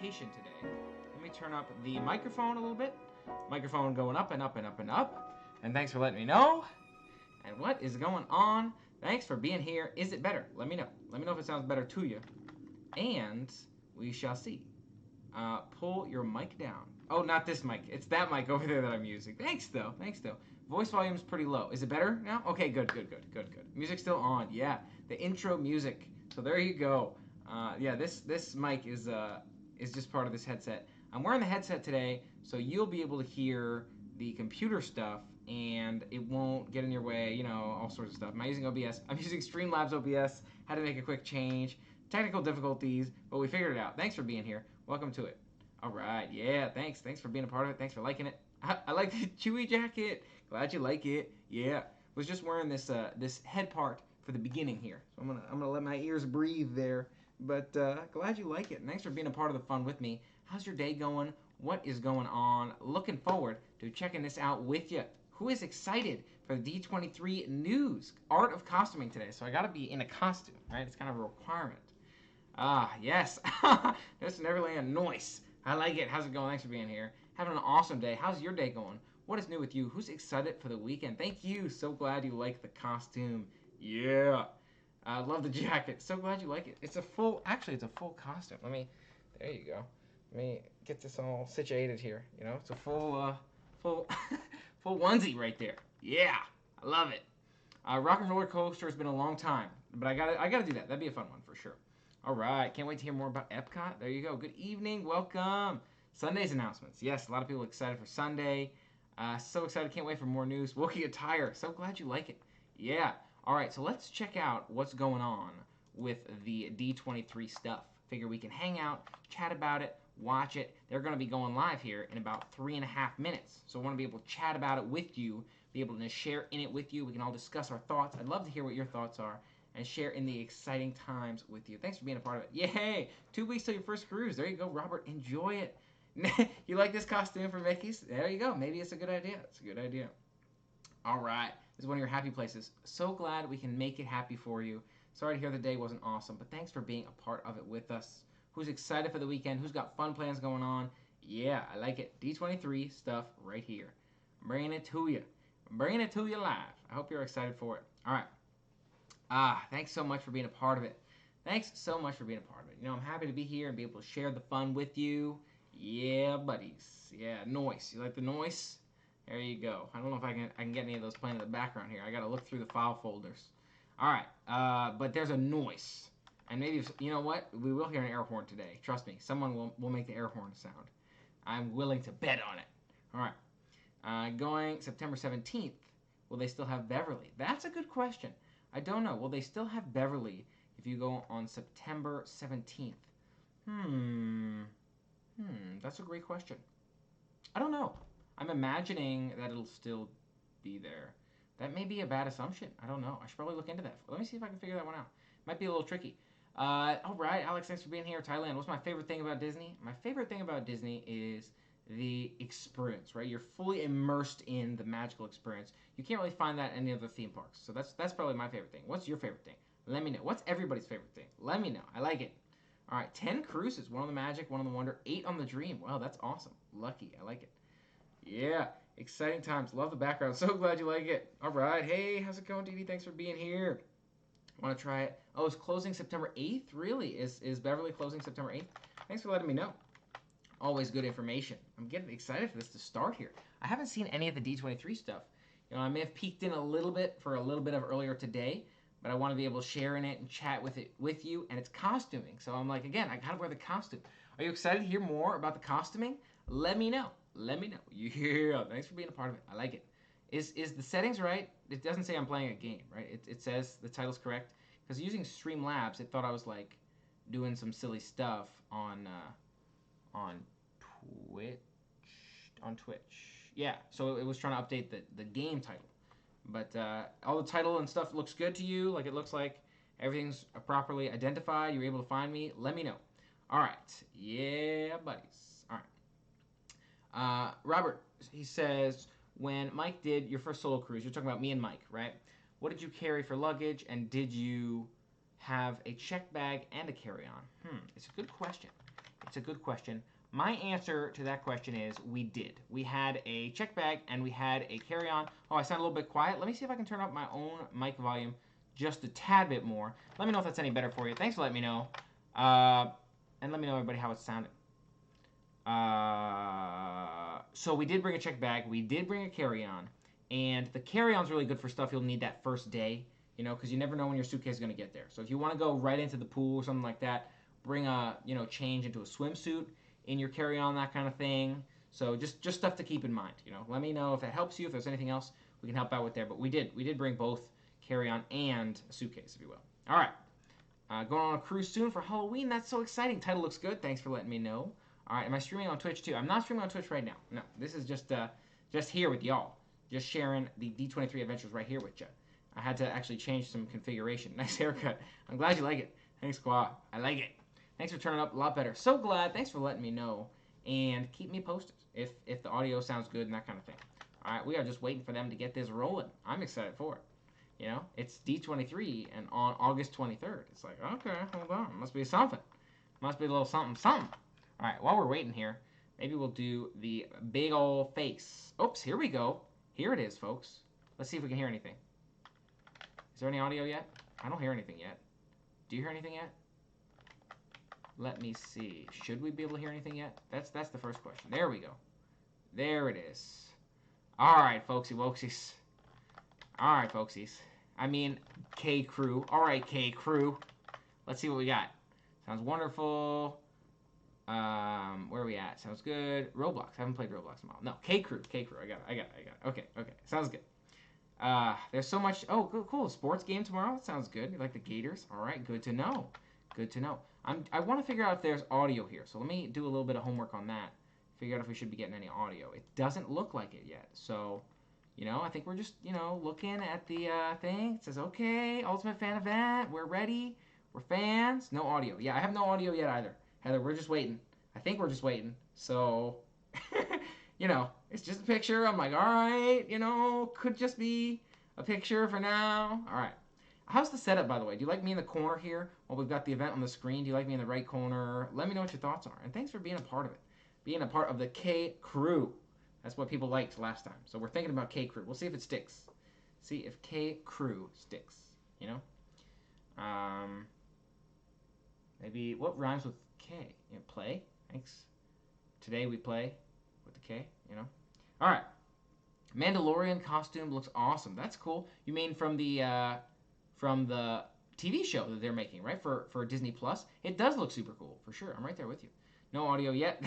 location today. Let me turn up the microphone a little bit. Microphone going up and up and up and up. And thanks for letting me know. And what is going on? Thanks for being here. Is it better? Let me know. Let me know if it sounds better to you. And we shall see. Pull your mic down. Oh, not this mic. It's that mic over there that I'm using. Thanks, though. Thanks, though. Voice volume's pretty low. Is it better now? Okay, good. Music's still on. Yeah, the intro music. So there you go. Yeah, this mic is just part of this headset. I'm wearing the headset today, so you'll be able to hear the computer stuff, and it won't get in your way, you know, all sorts of stuff. Am I using OBS? I'm using Streamlabs OBS. Had to make a quick change. Technical difficulties, but we figured it out. Thanks for being here. Welcome to it. All right, yeah, thanks. Thanks for being a part of it. Thanks for liking it. I like the Chewy jacket. Glad you like it. Yeah, was just wearing this this head part for the beginning here, so I'm gonna let my ears breathe there. But glad you like it. And thanks for being a part of the fun with me. How's your day going? What is going on? Looking forward to checking this out with you. Who is excited for the D23 news? Art of costuming today. So I got to be in a costume, right? It's kind of a requirement. Ah, yes. That's Neverland noise. I like it. How's it going? Thanks for being here. Having an awesome day. How's your day going? What is new with you? Who's excited for the weekend? Thank you. So glad you like the costume. Yeah. I love the jacket. So glad you like it. It's a full, actually, it's a full costume. There you go. Let me get this all situated here. You know, it's a full full onesie right there. Yeah. I love it. Rock and Roller Coaster has been a long time, but I gotta do that. That'd be a fun one for sure. All right, can't wait to hear more about Epcot. There you go. Good evening, welcome. Sunday's announcements. Yes, a lot of people excited for Sunday. So excited, can't wait for more news. Wookie Attire, so glad you like it. Yeah. All right, so let's check out what's going on with the D23 stuff. Figure we can hang out, chat about it, watch it. They're going to be going live here in about 3.5 minutes. So I want to be able to chat about it with you, be able to share in it with you. We can all discuss our thoughts. I'd love to hear what your thoughts are and share in the exciting times with you. Thanks for being a part of it. Yay! 2 weeks till your first cruise. There you go, Robert. Enjoy it. You like this costume for Mickey's? There you go. Maybe it's a good idea. It's a good idea. All right. This is one of your happy places. So glad we can make it happy for you. Sorry to hear the day wasn't awesome, but thanks for being a part of it with us. Who's excited for the weekend? Who's got fun plans going on? Yeah, I like it. D23 stuff right here. I'm bringing it to you. I'm bringing it to you live. I hope you're excited for it. All right. Thanks so much for being a part of it. Thanks so much for being a part of it. You know, I'm happy to be here and be able to share the fun with you. Yeah, buddies. Yeah, noise. You like the noise? There you go. I don't know if I can get any of those playing in the background here. I got to look through the file folders. All right. But there's a noise. And maybe, you know what? We will hear an air horn today. Trust me. Someone will make the air horn sound. I'm willing to bet on it. All right. Going September 17th, will they still have Beverly? That's a good question. I don't know. Will they still have Beverly if you go on September 17th? That's a great question. I don't know. I'm imagining that it'll still be there. That may be a bad assumption. I don't know. I should probably look into that. Let me see if I can figure that one out. Might be a little tricky. All right, Alex, thanks for being here. Thailand. What's my favorite thing about Disney? My favorite thing about Disney is the experience, right? You're fully immersed in the magical experience. You can't really find that in any other theme parks. So that's probably my favorite thing. What's your favorite thing? Let me know. What's everybody's favorite thing? Let me know. I like it. All right, 10 cruises. 1 on the Magic, 1 on the Wonder, 8 on the Dream. Wow, that's awesome. Lucky. I like it. Yeah, exciting times. Love the background. So glad you like it. All right. Hey, how's it going, Dee Dee? Thanks for being here. Want to try it? Oh, it's closing September 8th? Really? Is Beverly closing September 8th? Thanks for letting me know. Always good information. I'm getting excited for this to start here. I haven't seen any of the D23 stuff. You know, I may have peeked in a little bit for a little bit of earlier today, but I want to be able to share in it and chat with it with you, and it's costuming. So I'm like, again, I got to wear the costume. Are you excited to hear more about the costuming? Let me know. Let me know. Yeah, thanks for being a part of it. I like it. Is the settings right? It doesn't say I'm playing a game, right? It says the title's correct. Because using Streamlabs, it thought I was like doing some silly stuff on Twitch. On Twitch. Yeah, so it was trying to update the game title. But all the title and stuff looks good to you. Like it looks like everything's properly identified. You're able to find me. Let me know. All right. Yeah, buddies. All right. Robert, he says, when Mike did your first solo cruise, you're talking about me and Mike, right? What did you carry for luggage, and did you have a check bag and a carry-on? It's a good question. it's a good question. My answer to that question is we did. We had a check bag and we had a carry-on. Oh, I sound a little bit quiet. Let me see if I can turn up my own mic volume just a tad bit more. Let me know if that's any better for you. Thanks for letting me know. And let me know, everybody, how it sounded. So we did bring a check bag. We did bring a carry-on. And the carry-on's really good for stuff you'll need that first day, you know, because you never know when your suitcase is going to get there. So if you want to go right into the pool or something like that, bring a, you know, change into a swimsuit in your carry-on, that kind of thing. So just stuff to keep in mind, you know. Let me know if it helps you, if there's anything else we can help out with there. But we did bring both carry-on and a suitcase, if you will. All right. Going on a cruise soon for Halloween. That's so exciting. Title looks good. Thanks for letting me know. All right. Am I streaming on Twitch too? I'm not streaming on Twitch right now. No. This is just here with y'all. Just sharing the D23 adventures right here with you. I had to actually change some configuration. Nice haircut. I'm glad you like it. Thanks, Squaw. I like it. Thanks for turning up a lot better. So glad. Thanks for letting me know. And keep me posted if the audio sounds good and that kind of thing. All right. We are just waiting for them to get this rolling. I'm excited for it. You know, it's D23 and on August 23rd. It's like, okay, hold on. Must be something. Must be a little something, something. All right. While we're waiting here, maybe we'll do the big old face. Oops. Here we go. Here it is, folks. Let's see if we can hear anything. Is there any audio yet? I don't hear anything yet. Do you hear anything yet? Let me see. Should we be able to hear anything yet? That's the first question. There we go. There it is. All right, folksy woksies. All right, folksies. I mean, K Crew. All right, K Crew. Let's see what we got. Sounds wonderful. Where are we at? Sounds good. Roblox. I haven't played Roblox in a while. No, K Crew. K Crew. I got it. Okay. Sounds good. There's so much. Oh, cool. Sports game tomorrow. That sounds good. You like the Gators? All right. Good to know. Good to know. I want to figure out if there's audio here. So let me do a little bit of homework on that. Figure out if we should be getting any audio. It doesn't look like it yet. So, you know, I think we're just, you know, looking at the thing. It says, okay, Ultimate Fan Event. We're ready. We're fans. No audio. Yeah, I have no audio yet either. Heather, we're just waiting. I think we're just waiting. So, you know, it's just a picture. I'm like, all right, you know, could just be a picture for now. All right. How's the setup, by the way? Do you like me in the corner here while we've got the event on the screen? Do you like me in the right corner? Let me know what your thoughts are. And thanks for being a part of it. Being a part of the K Crew. That's what people liked last time. So we're thinking about K Crew. We'll see if it sticks. See if K Crew sticks, you know? Maybe, what rhymes with K? You know, play? Thanks. Today we play with the K, you know? All right. Mandalorian costume looks awesome. That's cool. You mean from the TV show that they're making, right? For Disney Plus. It does look super cool, for sure. I'm right there with you. No audio yet.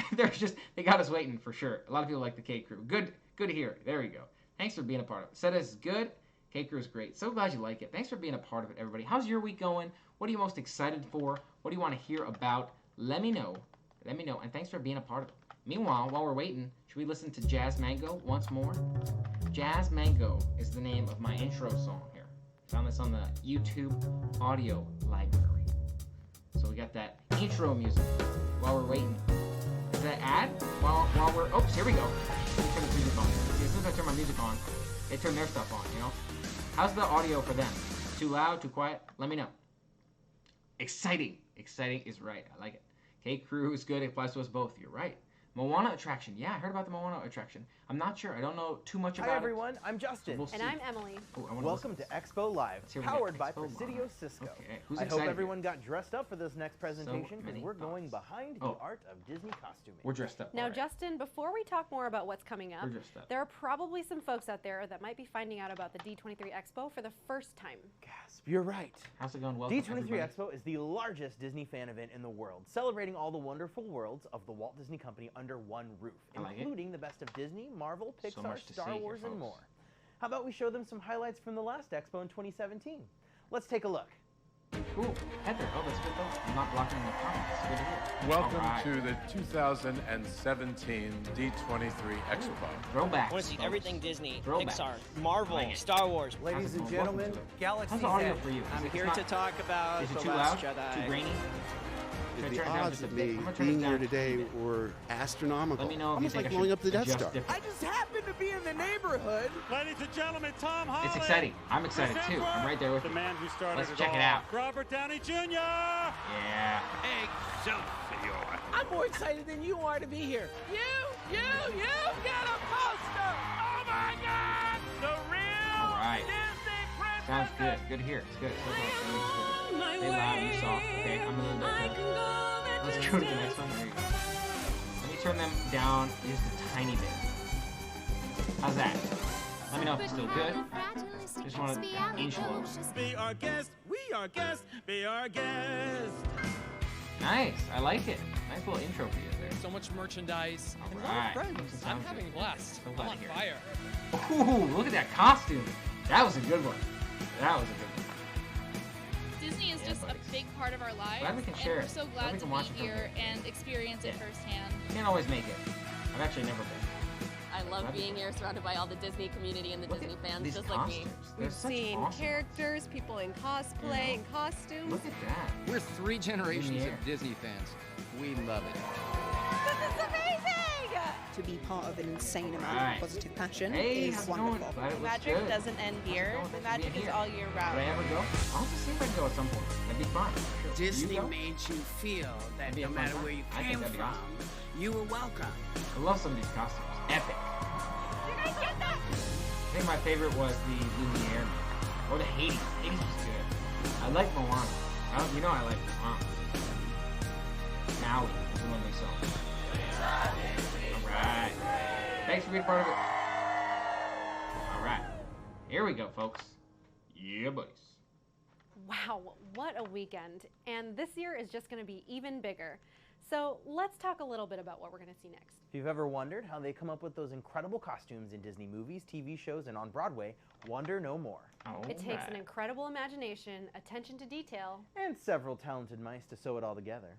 They got us waiting for sure. A lot of people like the K Crew. Good to hear. There we go. Thanks for being a part of it. Said is good. K Crew is great. So glad you like it. Thanks for being a part of it, everybody. How's your week going? What are you most excited for? What do you want to hear about? Let me know. Let me know. And thanks for being a part of it. Meanwhile, while we're waiting, should we listen to Jazz Mango once more? Jazz Mango is the name of my intro song here. Found this on the YouTube audio library. So we got that intro music while we're waiting. Is that ad? While we're... Oops, here we go. Let me turn the music on. As soon as I turn my music on, they turn their stuff on, you know? How's the audio for them? Too loud? Too quiet? Let me know. Exciting. Exciting is right. I like it. K Crew is good. It applies to us both. You're right. Moana attraction. Yeah, I heard about the Moana attraction. I'm not sure. I don't know too much about it. Hi, everyone. I'm Justin. So and I'm Emily. Welcome to Expo Live, powered by Presidio Cisco. Okay. Who's I hope excited everyone here? got dressed up for this next presentation because we're going thoughts. behind the art of Disney costuming. We're dressed up. Now, right. Justin, before we talk more about what's coming up, We're dressed up. there are probably some folks out there that might be finding out about the D23 Expo for the first time. Gasp, you're right. How's it going? Welcome, D23 everybody. Expo is the largest Disney fan event in the world, celebrating all the wonderful worlds of the Walt Disney Company under one roof, including the best of Disney, Marvel, Pixar, Star Wars, and more. How about we show them some highlights from the last Expo in 2017? Let's take a look. Cool. Heather, oh, that's good though. I'm not blocking the comments. Good to hear. Welcome to the 2017 D23 Expo. Throwbacks. I want to see everything Disney, Throwback. Pixar, Marvel, Star Wars. Ladies and gentlemen, Galaxy How's the audio for you? I'm here to talk about Is it The too Last loud? Jedi. Too grainy? The odds of me being here today were astronomical. Let me know if Almost you like think I blowing should up the Death adjust Star. different. I just happened to be in the neighborhood. Ladies and gentlemen, Tom Holland. It's exciting. I'm excited too. I'm right there with The you. man who started Let's it check all. it out. Robert Downey Jr. Yeah. Excelsior! I'm more excited than you are to be here. You get a poster! Oh my God! The real All right. Disney princess! Sounds good. Good to hear. It's good. So far, stay loud and soft. Okay, I'm a little bit. Let's go to the next one. There you go. Let me turn them down just a tiny bit. How's that? Let me know if it's still good. Just want to inch low. Be our guest, we are guest, be our guest. Nice. I like it. Nice little intro for you there. So much merchandise. All And a lot right. of friends. I'm having a blast. So I'm glad on to hear fire. it. Ooh, look at that costume. That was a good one. That was a good one. Disney is just a big part of our lives, Glad we can and share we're it. so Glad glad we to can watch be it from here and experience it firsthand. Can't always make it. I've actually never been. I love being here, surrounded by all the Disney community and the Disney fans, these just like me. We've seen characters, people in cosplay and costumes. Look at that. We're 3 generations of Disney fans. We love it. This is amazing! To be part of an insane amount of positive passion is wonderful. Magic doesn't end here. The magic is all year round. Would I ever go? I'll have to see if I can go at some point. That'd be fun. Sure. Disney made you feel that no matter where you came from, you were welcome. I love some of these costumes. Epic. Did you guys get that? I think my favorite was the Lumiere Man. Or the Hades. Hades was good. I like Moana. You know I like Moana. Maui is the one we saw. Alright. Thanks for being part of it. Alright. Here we go, folks. Yeah, buddies. Wow, what a weekend. And this year is just going to be even bigger. So let's talk a little bit about what we're going to see next. If you've ever wondered how they come up with those incredible costumes in Disney movies, TV shows, and on Broadway, wonder no more. It takes an incredible imagination, attention to detail, and several talented mice to sew it all together.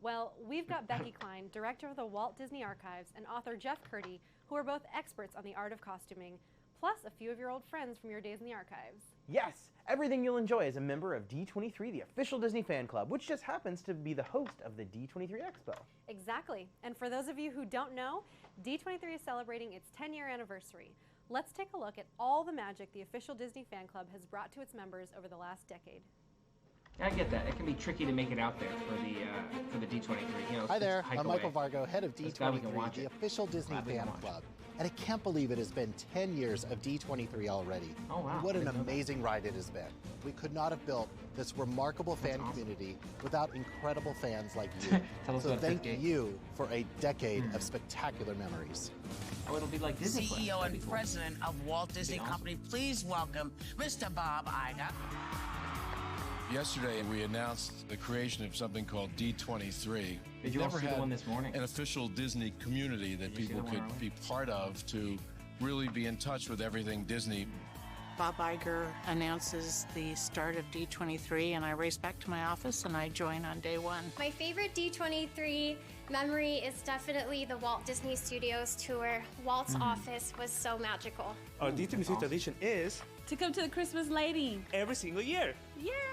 Well, we've got Becky Klein, director of the Walt Disney Archives, and author Jeff Curdy, who are both experts on the art of costuming, plus a few of your old friends from your days in the archives. Yes, everything you'll enjoy as a member of D23, the official Disney fan club, which just happens to be the host of the D23 Expo. Exactly. And for those of you who don't know, D23 is celebrating its 10-year anniversary. Let's take a look at all the magic the official Disney fan club has brought to its members over the last decade. I get that. It can be tricky to make it out there for the D23. You know, Hi there, hike I'm Michael away. Vargo, head of D23, the official Disney fan club. And I can't believe it has been 10 years of D23 already. Oh, wow. And what I an didn't know that. amazing ride it has been. We could not have built this remarkable fan community without incredible fans like you. Tell us So about thank 58. you for a decade of spectacular memories. Oh, it'll be like Disney Plus. CEO That'd and be cool. president of Walt Disney Company, please welcome Mr. Bob Iger. Yesterday, we announced the creation of something called D23. Did you also see the one this morning? An official Disney community that Did you see people the one could earlier? be part of to really be in touch with everything Disney. Bob Iger announces the start of D23, and I race back to my office and I join on day one. My favorite D23 memory is definitely the Walt Disney Studios tour. Walt's office was so magical. Our D23 tradition is to come to the Christmas lighting every single year.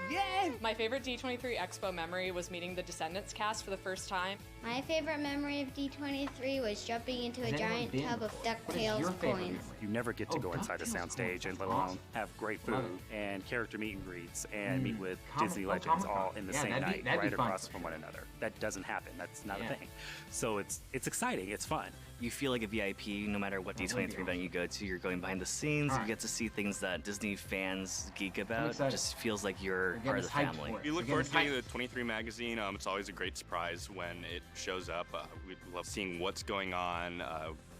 Yay! My favorite D23 Expo memory was meeting the Descendants cast for the first time. My favorite memory of D23 was jumping into a giant tub of DuckTales coins. You never get to go inside a soundstage and let alone have great food and character meet and greets and meet with Disney legends all in the same night right across from one another. That doesn't happen. That's not a thing. So it's exciting. It's fun. You feel like a VIP no matter what D23 event you go to. You're going behind the scenes. You get to see things that Disney fans geek about. It just feels like you're part of the family. We look forward to getting the 23 magazine. It's always a great surprise when it shows up. We love seeing what's going on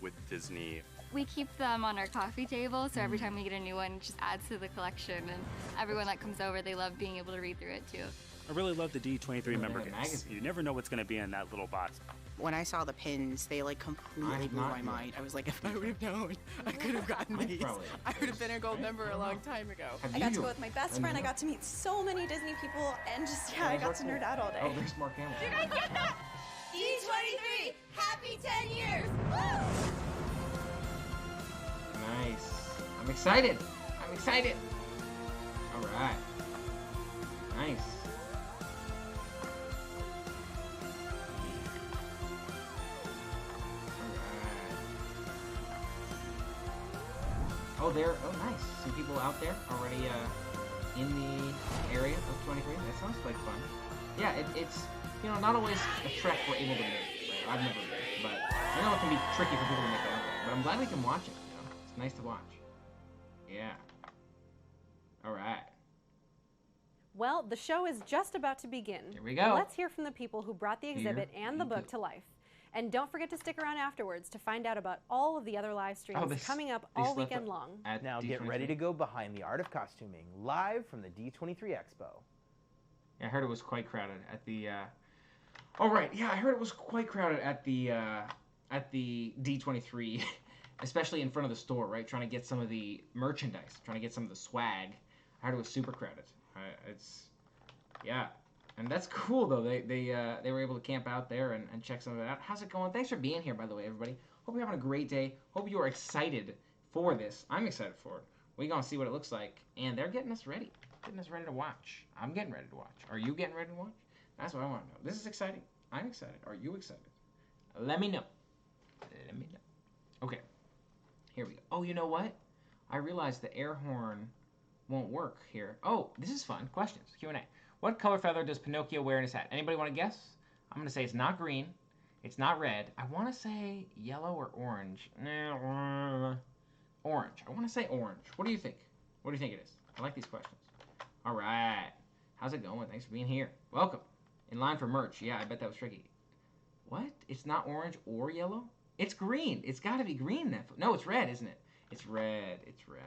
with Disney. We keep them on our coffee table, so every time we get a new one, it just adds to the collection. And everyone that comes over, they love being able to read through it too. I really love the D23 member kits. You never know what's going to be in that little box. When I saw the pins, they like completely blew my mind. I was like, if I would have known, I could have gotten these. I would have been a gold member a long time ago. I got to go with my best friend. I got to meet so many Disney people, and just, I got to nerd out all day. Oh, there's more cameras. Did you guys get that? D23, happy 10 years! Nice. I'm excited. I'm excited. All right. Nice. Oh, there. Oh, nice. Some people out there already in the area of 23. That sounds like fun. Yeah, it's you know, not always a trek we're able to make. Right? I've never been, but I know it can be tricky for people to make that. But I'm glad we can watch it. You know? It's nice to watch. Yeah. All right. Well, the show is just about to begin. Here we go. Let's hear from the people who brought the exhibit and the book to life. And don't forget to stick around afterwards to find out about all of the other live streams coming up all weekend long. Now get ready to go behind the art of costuming, live from the D23 Expo. Yeah, I heard it was quite crowded at the... Oh, right. Yeah, I heard it was quite crowded at the D23, especially in front of the store, right? Trying to get some of the merchandise, trying to get some of the swag. I heard it was super crowded. Yeah. And that's cool, though. They were able to camp out there and check some of it out. How's it going? Thanks for being here, by the way, everybody. Hope you're having a great day. Hope you are excited for this. I'm excited for it. We're going to see what it looks like. And they're getting us ready. Getting us ready to watch. I'm getting ready to watch. Are you getting ready to watch? That's what I want to know. This is exciting. I'm excited. Are you excited? Let me know. Let me know. Okay. Here we go. Oh, you know what? I realized the air horn won't work here. Oh, this is fun. Questions. Q&A. What color feather does Pinocchio wear in his hat? Anybody want to guess? I'm going to say it's not green. It's not red. I want to say yellow or orange. Orange. I want to say orange. What do you think? What do you think it is? I like these questions. All right. How's it going? Thanks for being here. Welcome. In line for merch. Yeah, I bet that was tricky. What? It's not orange or yellow? It's green. It's got to be green then. No, it's red, isn't it? It's red. It's red.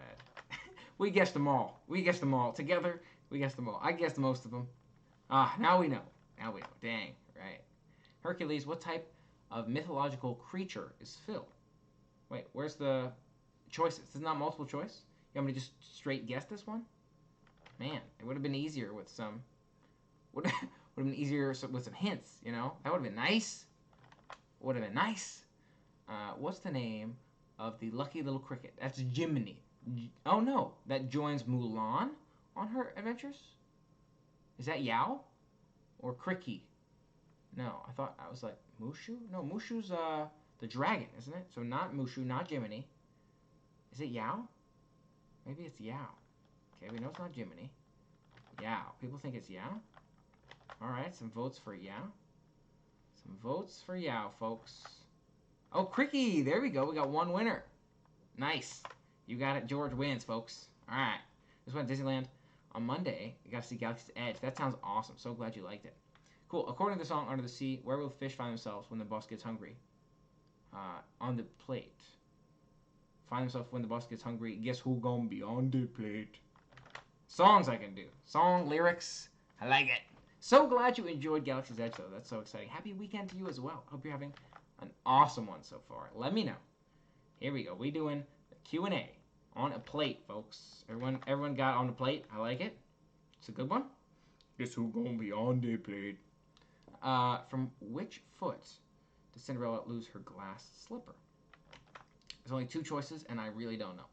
We guessed them all. We guessed them all. Together, we guessed them all. I guessed most of them. Ah, now we know. Now we know. Dang, right. Hercules, what type of mythological creature is Phil? Wait, where's the choices? This is not multiple choice? You want me to just straight guess this one? Man, it would have been easier with some... Would have been easier with some hints, you know? That would have been nice. Would have been nice. What's the name of the lucky little cricket? That's Jiminy. Oh no, that joins Mulan on her adventures? Is that Yao? Or Cricky? No, I was like, Mushu? No, Mushu's the dragon, isn't it? So not Mushu, not Jiminy. Is it Yao? Maybe it's Yao. Okay, we know it's not Jiminy. Yao. People think it's Yao? Alright, some votes for Yao. Some votes for Yao, folks. Oh, Cricky! There we go. We got one winner. Nice. You got it. George wins, folks. Alright. This went to Disneyland on Monday. You got to see Galaxy's Edge. That sounds awesome. So glad you liked it. Cool. According to the song Under the Sea, where will fish find themselves when the boss gets hungry? On the plate. Find themselves when the boss gets hungry. Guess who gonna be on the plate? Songs I can do. Song, lyrics. I like it. So glad you enjoyed Galaxy's Edge, though. That's so exciting. Happy weekend to you as well. Hope you're having an awesome one so far. Let me know. Here we go. We doing the Q&A on a plate, folks. Everyone got on the plate. I like it. It's a good one. Guess who gonna be on the plate? From which foot does Cinderella lose her glass slipper? There's only two choices, and I really don't know.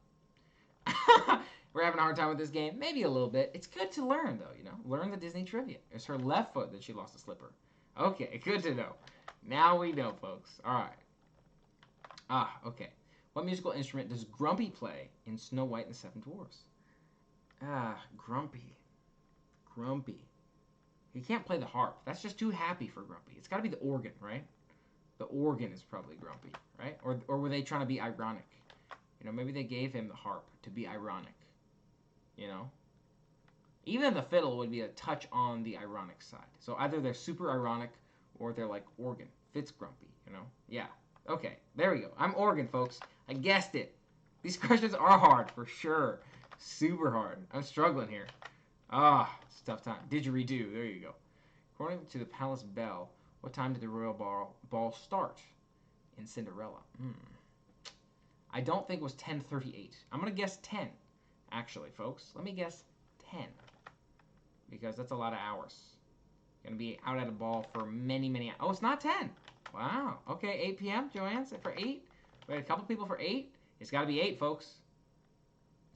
We're having a hard time with this game. Maybe a little bit. It's good to learn, though, you know. Learn the Disney trivia. It's her left foot that she lost the slipper. Okay, good to know. Now we know, folks. All right. Okay. What musical instrument does Grumpy play in Snow White and the Seven Dwarfs? Grumpy. Grumpy. He can't play the harp. That's just too happy for Grumpy. It's got to be the organ, right? The organ is probably Grumpy, right? Or were they trying to be ironic? You know, maybe they gave him the harp to be ironic. You know? Even the fiddle would be a touch on the ironic side. So either they're super ironic or they're like organ. Fits Grumpy, you know? Yeah. Okay, there we go. I'm organ, folks. I guessed it. These questions are hard, for sure. Super hard. I'm struggling here. It's a tough time. Didgeridoo. There you go. According to the Palace Bell, what time did the Royal Ball start in Cinderella? I don't think it was 10:38. I'm going to guess 10, actually, folks. Let me guess 10. Because that's a lot of hours. Going to be out at a ball for many, many hours. Oh, it's not 10. Wow. Okay, 8 p.m., Joanne said for 8. We had a couple people for 8. It's got to be 8, folks.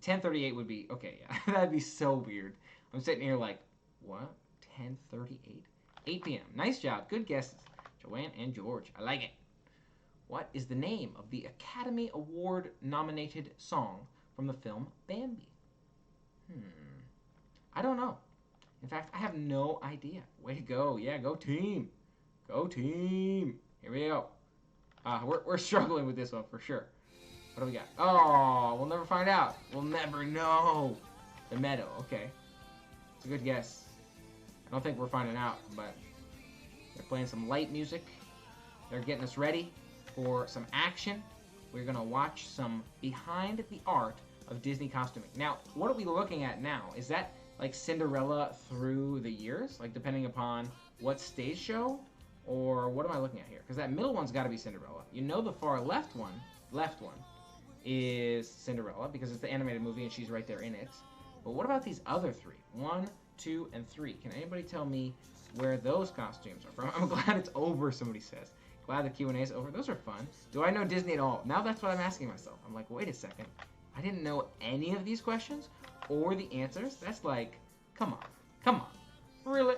10:38 would be... Okay, yeah. That'd be so weird. I'm sitting here like, what? 10:38? 8 p.m. Nice job. Good guesses. Joanne and George. I like it. What is the name of the Academy Award-nominated song from the film Bambi? I don't know. In fact, I have no idea. Way to go. Yeah, go team. Go team. Here we go. We're struggling with this one for sure. What do we got? Oh, we'll never find out. We'll never know. The meadow. Okay. It's a good guess. I don't think we're finding out, but they're playing some light music. They're getting us ready for some action. We're going to watch some behind the art of Disney costuming. Now, what are we looking at now? Is that like Cinderella through the years? Like depending upon what stage show? Or what am I looking at here? Because that middle one's got to be Cinderella. You know the far left one is Cinderella because it's the animated movie and she's right there in it. But what about these other three? 1, 2, and 3. Can anybody tell me where those costumes are from? I'm glad it's over, somebody says. Glad the Q&A is over. Those are fun. Do I know Disney at all? Now that's what I'm asking myself. I'm like, wait a second. I didn't know any of these questions or the answers. That's like, come on. Really?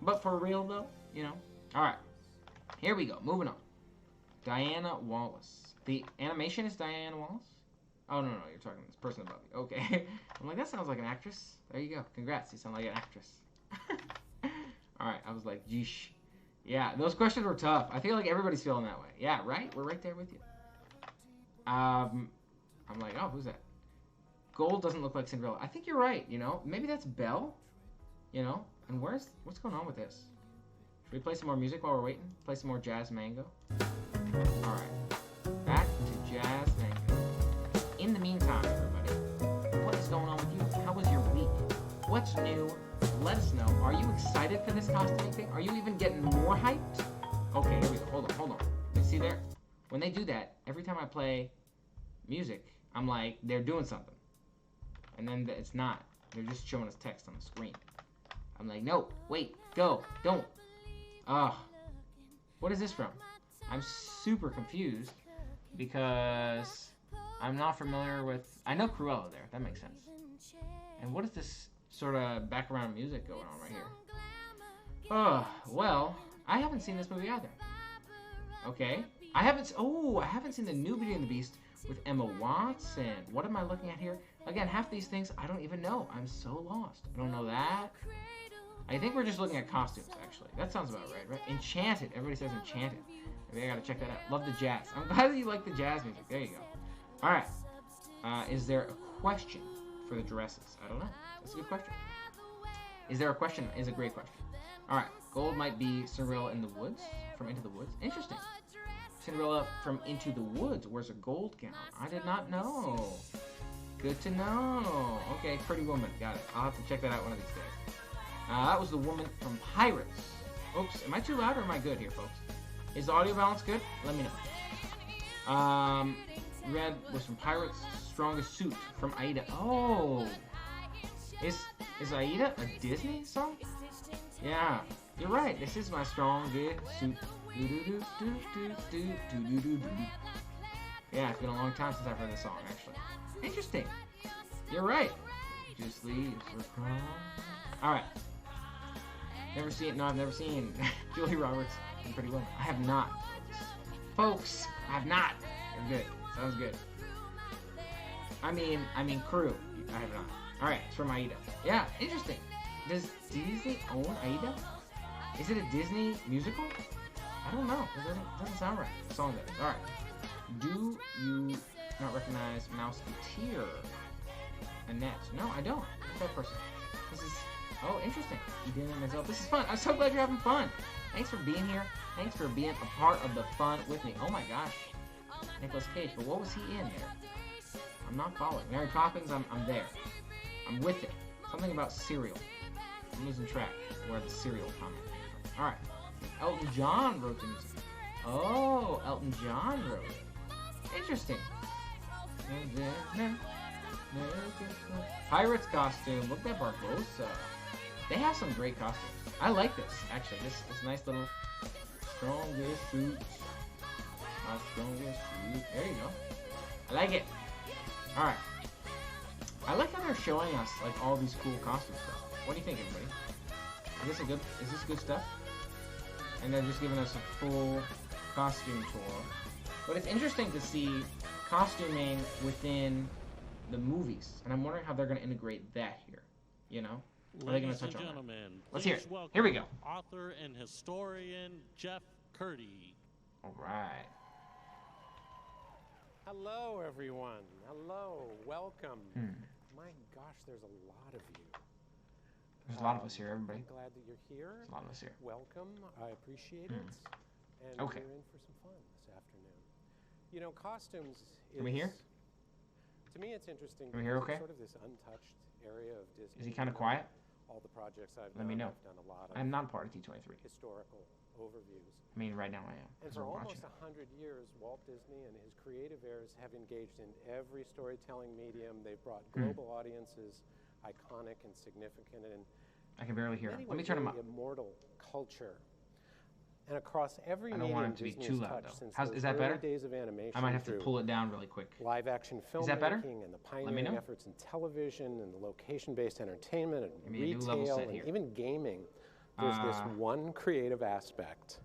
But for real though, you know? All right. Here we go. Moving on. Diana Wallace. The animation is Diana Wallace? Oh, no, you're talking to this person above you. Okay. I'm like, that sounds like an actress. There you go. Congrats. You sound like an actress. All right. I was like, yeesh. Yeah, those questions were tough. I feel like everybody's feeling that way. Yeah, right? We're right there with you. I'm like, oh, who's that? Gold doesn't look like Cinderella. I think you're right, you know? Maybe that's Belle, you know? And what's going on with this? Should we play some more music while we're waiting? Play some more Jazz Mango? All right. Back to Jazz Mango. In the meantime, everybody, what is going on with you? How was your week? What's new? Let us know. Are you excited for this costuming thing? Are you even getting more hyped? Okay, here we go. Hold on. You see there? When they do that, every time I play music, I'm like, they're doing something. And then it's not. They're just showing us text on the screen. I'm like, no, wait, go, don't. What is this from? I'm super confused because I'm not familiar with... I know Cruella there. That makes sense. And what is this sort of background music going on right here? Well, I haven't seen this movie either. Okay. I haven't seen the new Beauty and the Beast with Emma Watson. What am I looking at here? Again, half these things I don't even know. I'm so lost. I don't know that. I think we're just looking at costumes, actually. That sounds about right? Enchanted. Everybody says Enchanted. Maybe I gotta check that out. Love the jazz. I'm glad that you like the jazz music. There you go. All right. Is there a question for the dresses? I don't know. That's a good question. Is there a question? Is a great question. All right. Gold might be Cinderella in the Woods, from Into the Woods. Interesting. Cinderella from Into the Woods wears a gold gown. I did not know. Good to know. Okay, Pretty Woman. Got it. I'll have to check that out one of these days. That was the woman from Pirates. Oops. Am I too loud or am I good here, folks? Is the audio balance good? Let me know. Red was from Pirates. Strongest Suit from Aida. Oh. Is Aida a Disney song? Yeah. You're right. This is my strongest suit. Yeah, it's been a long time since I've heard this song, actually. Interesting. You're right. Just leave for prom. Alright. I've never seen Julie Roberts in Pretty Woman. I have not. Folks, I have not. You're good. Sounds good. I mean Crew. I have not. Alright, it's from Aida. Yeah, interesting. Does Disney own Aida? Is it a Disney musical? I don't know. It doesn't sound right. The song does. Alright. Do you not recognize Mouseketeer? Annette. No, I don't. Who's that person? This is... Oh, interesting. Edina Menzel. This is fun. I'm so glad you're having fun. Thanks for being here. Thanks for being a part of the fun with me. Oh my gosh. Nicolas Cage. But what was he in there? I'm not following. Mary Poppins, I'm there. I'm with it. Something about cereal. I'm losing track where the cereal comment came from. Alright. Elton John wrote the music. Oh, Elton John wrote it. Interesting. Pirates costume. Look at Barbossa. They have some great costumes. I like this, actually. This nice little strongest suit. My strongest suit. There you go. I like it. Alright. I like how they're showing us like all these cool costume stuff. What do you think, everybody? Is this good stuff? And they're just giving us a full costume tour. But it's interesting to see costuming within the movies. And I'm wondering how they're going to integrate that here. You know? Ladies and gentlemen, let's hear please it. welcome Here we go. Author and historian Jeff Curdy. All right. Hello, everyone. Hello. Welcome. My gosh, there's a lot of you. There's a lot of us here, everybody. I'm glad that you're here. There's a lot of us here. Welcome. I appreciate it. And Okay. we're in for some fun this afternoon. You know, costumes is... Can we hear? To me, it's interesting. Can we hear because okay? it's sort of this untouched area of Disney. Is he kind of quiet? All the projects I've Let done, me know. I've done a lot of I'm not part of D23. historical overviews. I mean, right now I am. And for almost 100 years, Walt Disney and his creative heirs have engaged in every storytelling medium. They've brought global audiences, iconic and significant, and I can barely hear him. many Let me ways turn him really up. immortal culture. And across every I don't medium want it to be Disney too has loud, touched though. since Is the that better? early days of animation I might have to through pull it down really quick. live-action Is that better? filmmaking and the Let me pioneering know. efforts in television and the location-based entertainment and Give me a new level retail set and here. even gaming. There's this one creative aspect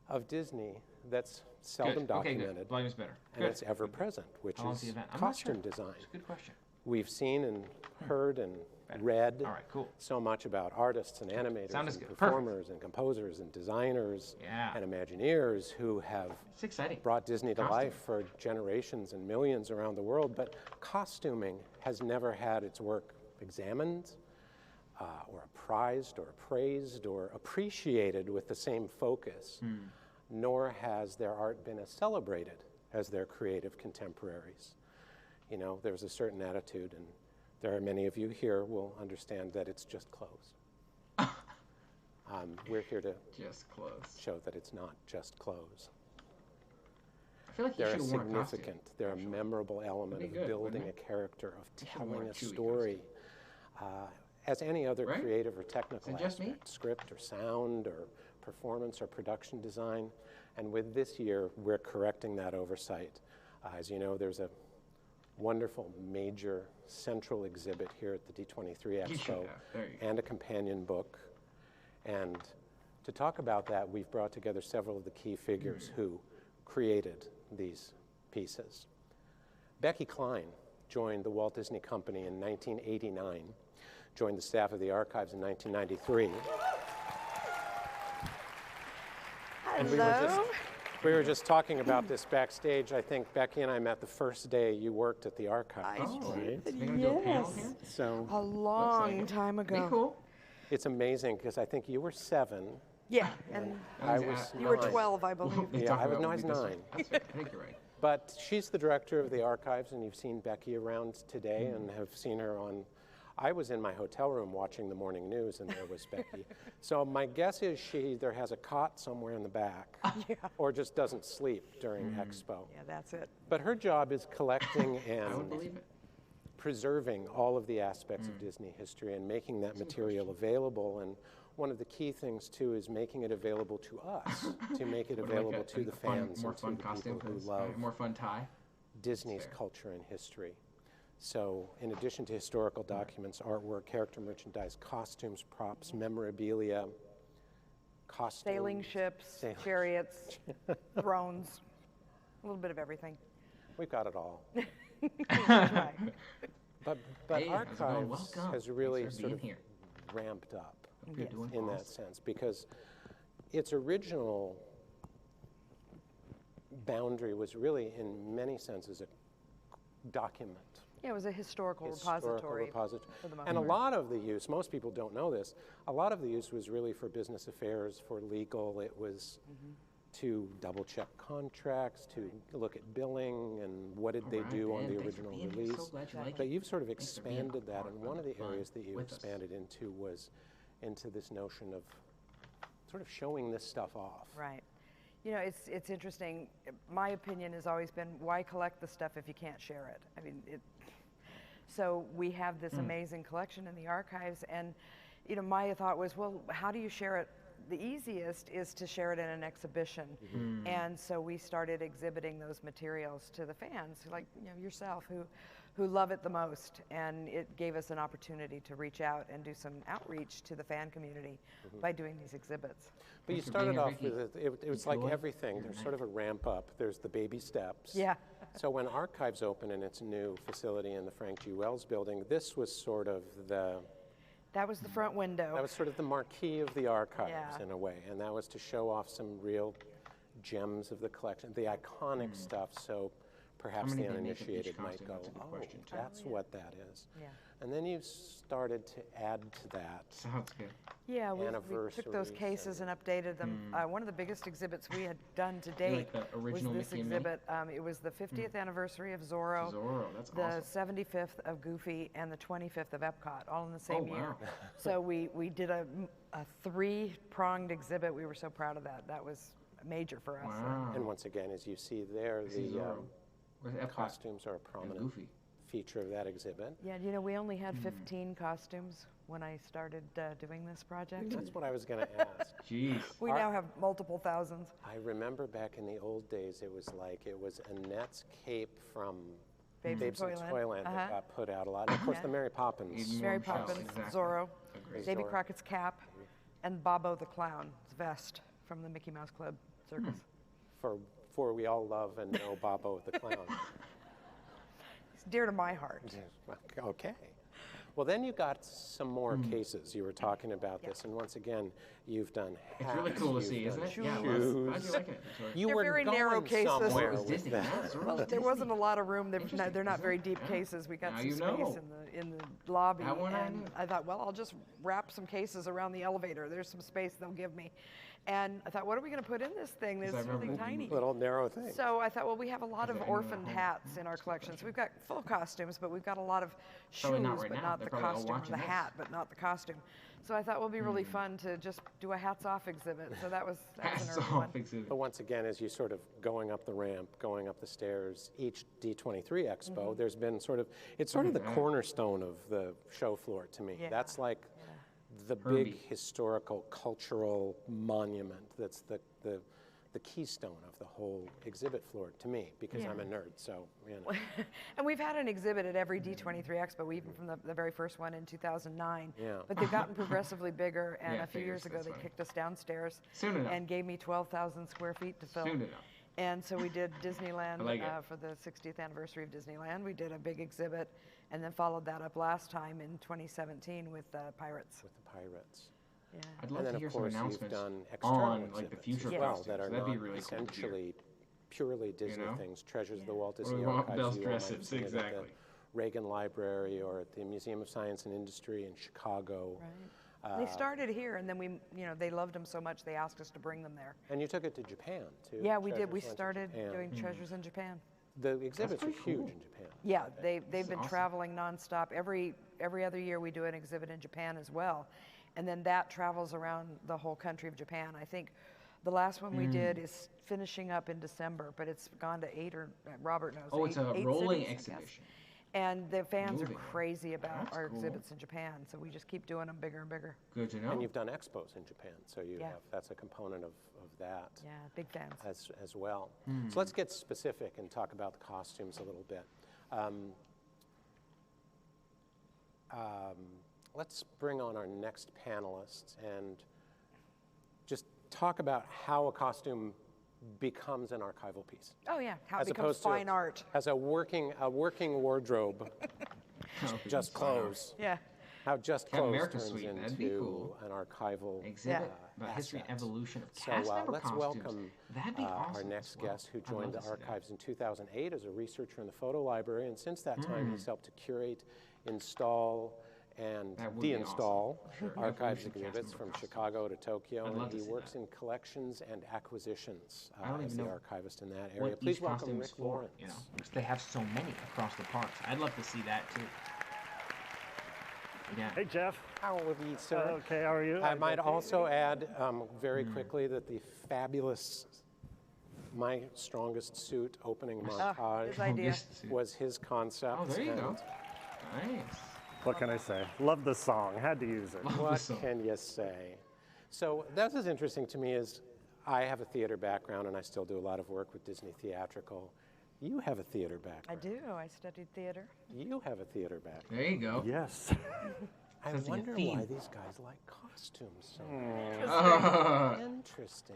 of Disney that's seldom Good. Okay, documented. good. Volume is better. And Good. it's ever present, which How long's is the event? I'm not sure. costume design. It's a good question. We've seen and heard and read All right, cool. so much about artists and animators Sound is and good. performers and composers and designers and Imagineers who have brought Disney to life for generations and millions around the world. But costuming has never had its work examined or prized or praised or appreciated with the same focus, nor has their art been as celebrated as their creative contemporaries. You know, there's a certain attitude, and there are many of you here will understand that it's just clothes. We're here to show that it's not just clothes. I feel like you They're should have worn a costume. significant, they're a memorable element of good, building wouldn't a character, of have worn telling a a Chewie story. As any other Right? creative or technical Is it just me? aspect, script or sound or performance or production design. And with this year, we're correcting that oversight. As you know, there's a wonderful major central exhibit here at the D23 Expo and a companion book. And to talk about that, we've brought together several of the key figures who created these pieces. Becky Klein joined the Walt Disney Company in 1989, joined the staff of the archives in 1993. And we were just talking about this backstage. I think Becky and I met the first day you worked at the archives. Yes. So a long time ago. Cool. It's amazing because I think you were 7. Yeah, and I was you were 9. 12, I believe. Yeah, I was 9. I think you're right. But she's the director of the archives, and you've seen Becky around today and have seen her on. I was in my hotel room watching the morning news, and there was Becky. So my guess is she either has a cot somewhere in the back or just doesn't sleep during Expo. Yeah, that's it. But her job is collecting I would and believe it. preserving all of the aspects of Disney history and making that material available. And one of the key things, too, is making it available to us, to make it available to the fans more and to fun the costume, people who 'cause, love more fun tie. Disney's culture and history. So in addition to historical documents, artwork, character merchandise, costumes, props, memorabilia, costumes. Sailing ships, chariots, thrones, a little bit of everything. We've got it all. Right. But Hey, how's it going? Archives Welcome. has really Thanks for sort of being ramped up You're doing in that awesome. sense, because its original boundary was really, in many senses, a document. Yeah, it was a historical repository. For the most And a part. lot of the use, most people don't know this, a lot of the use was really for business affairs, for legal. It was to double check contracts, to look at billing, and what did they do on the original release. So glad you like But it. you've sort of Thanks for being expanded that, part and of one of the fun areas that you with us. expanded into was into this notion of sort of showing this stuff off. Right. You know, it's interesting. My opinion has always been, why collect the stuff if you can't share it? I mean, so we have this amazing collection in the archives, and you know, my thought was, well, how do you share it? The easiest is to share it in an exhibition, and so we started exhibiting those materials to the fans, like yourself, who love it the most, and it gave us an opportunity to reach out and do some outreach to the fan community by doing these exhibits. But you started off with it was like everything. There's sort of a ramp up. There's the baby steps. Yeah. So when Archives opened in its new facility in the Frank G. Wells building, this was sort of the That was the front window. That was sort of the marquee of the archives Yeah. in a way, and that was to show off some real gems of the collection, the iconic stuff, so perhaps the uninitiated might go, oh, that's what that is. Yeah. And then you started to add to that. Sounds good. Yeah, we took those cases and updated them. One of the biggest exhibits we had done to date the was original this Mickey and Minnie? exhibit. It was the 50th anniversary of Zorro, that's the awesome. 75th of Goofy, and the 25th of Epcot, all in the same wow. year. So we did a three-pronged exhibit. We were so proud of that. That was major for us. Wow. And once again, as you see there, the costumes are a prominent feature of that exhibit. Yeah, you know, we only had 15 costumes when I started doing this project. That's what I was going to ask. Jeez. We now have multiple thousands. I remember back in the old days, it was Annette's cape from Babes in Toyland that got put out a lot. And of course, the Mary Poppins. Mary Poppins, Zorro, Davy Crockett's cap, and Bobo the Clown's vest from the Mickey Mouse Club Circus. For we all love and know Bobo the Clown. It's dear to my heart. Okay. Well, then you got some more cases. You were talking about this, and once again, you've done hats. It's really cool to see, isn't it? Yeah, shoes. glad you like it. You They're were very going narrow cases. somewhere It was with Disney. that. Well, there wasn't a lot of room. They're not very deep cases. We got Now some you space know. in the lobby, That one I and knew. I thought, well, I'll just wrap some cases around the elevator. There's some space they'll give me. And I thought, what are we going to put in this thing? This is really tiny. Little narrow thing. So I thought, well, we have a lot of orphaned hats in our collections. We've got full costumes, but we've got a lot of shoes, Probably not right but now. not They're the probably all costume, or watching the this. hat, but not the costume. So I thought, well, it'd be really fun to just do a hats off exhibit. So that was an Hats early off one. exhibit. But once again, as you sort of going up the ramp, going up the stairs, each D23 Expo, there's been it's sort of the cornerstone of the show floor to me. Yeah. That's like the big historical, cultural monument that's the keystone of the whole exhibit floor to me, because I'm a nerd, so, you know. And we've had an exhibit at every D23 Expo, even from the very first one in 2009. Yeah. But they've gotten progressively bigger, and Yeah, a few years ago that's they right. kicked us downstairs Soon enough. and gave me 12,000 square feet to fill. Soon enough. And so we did Disneyland I like it. for the 60th anniversary of Disneyland. We did a big exhibit, and then followed that up last time in 2017 with Pirates. With the Pirates. Yeah. I'd love And then, to hear of some course, you've announcements done external on like the exhibits future as well costumes. that are That'd be not really cool to hear. essentially purely Disney know? things. Treasures of the Yeah. Walt Or Disney Walt Archives. Bell's You all might have dresses, seen it at exactly. the Reagan Library or at the Museum of Science and Industry in Chicago. Right. They started here, and then they loved them so much they asked us to bring them there. And you took it to Japan, too. Yeah, we did. Treasures We went to started Japan. doing treasures in Japan. The exhibits are pretty huge cool. in Japan. Yeah, they've been awesome. traveling nonstop. Every other year we do an exhibit in Japan as well, and then that travels around the whole country of Japan. I think the last one we did is finishing up in December, but it's gone to 8 or Robert knows. Oh, it's a eight rolling cities, I guess. exhibition. And the fans Moving. are crazy about That's our cool. exhibits in Japan, so we just keep doing them bigger and bigger. Good to know. And you've done expos in Japan, so you Yeah. have that's a component of that. Yeah, big fans. As well. So let's get specific and talk about the costumes a little bit. Let's bring on our next panelists and just talk about how a costume becomes an archival piece. Oh yeah, how As it becomes opposed to fine art. As a working wardrobe, just clothes. Yeah. How just Captain clothes America turns suite, into that'd be cool. an archival Exhibit about history and asset. evolution of So cast member let's costumes. welcome That'd be awesome our as next well. guest who I'd joined love the to see that. archives in 2008 as a researcher in the photo library, and since that time he's helped to curate, install, and That would be deinstall awesome. Sure. archives Evolution cast exhibits member from costumes. Chicago to Tokyo, I'd and love to he see works that. in collections and acquisitions I don't as even the know archivist in that area. What Please each welcome costume's Rick for, Lawrence. you know, 'cause they have so many across the parks. I'd love to see that too. Yeah. Hey, Jeff. How are you, sir? Okay, how are you? I might also add very quickly that the fabulous My Strongest Suit opening montage his idea. was his concept. Oh, there you go. and Nice. What can I say? Love the song. Had to use it. What can you say? So this is interesting to me is I have a theater background and I still do a lot of work with Disney theatrical. You have a theater background. I do. I studied theater. You have a theater background. There you go. Yes. I Sensing a wonder theme. why these guys like costumes so much. Ah. Interesting.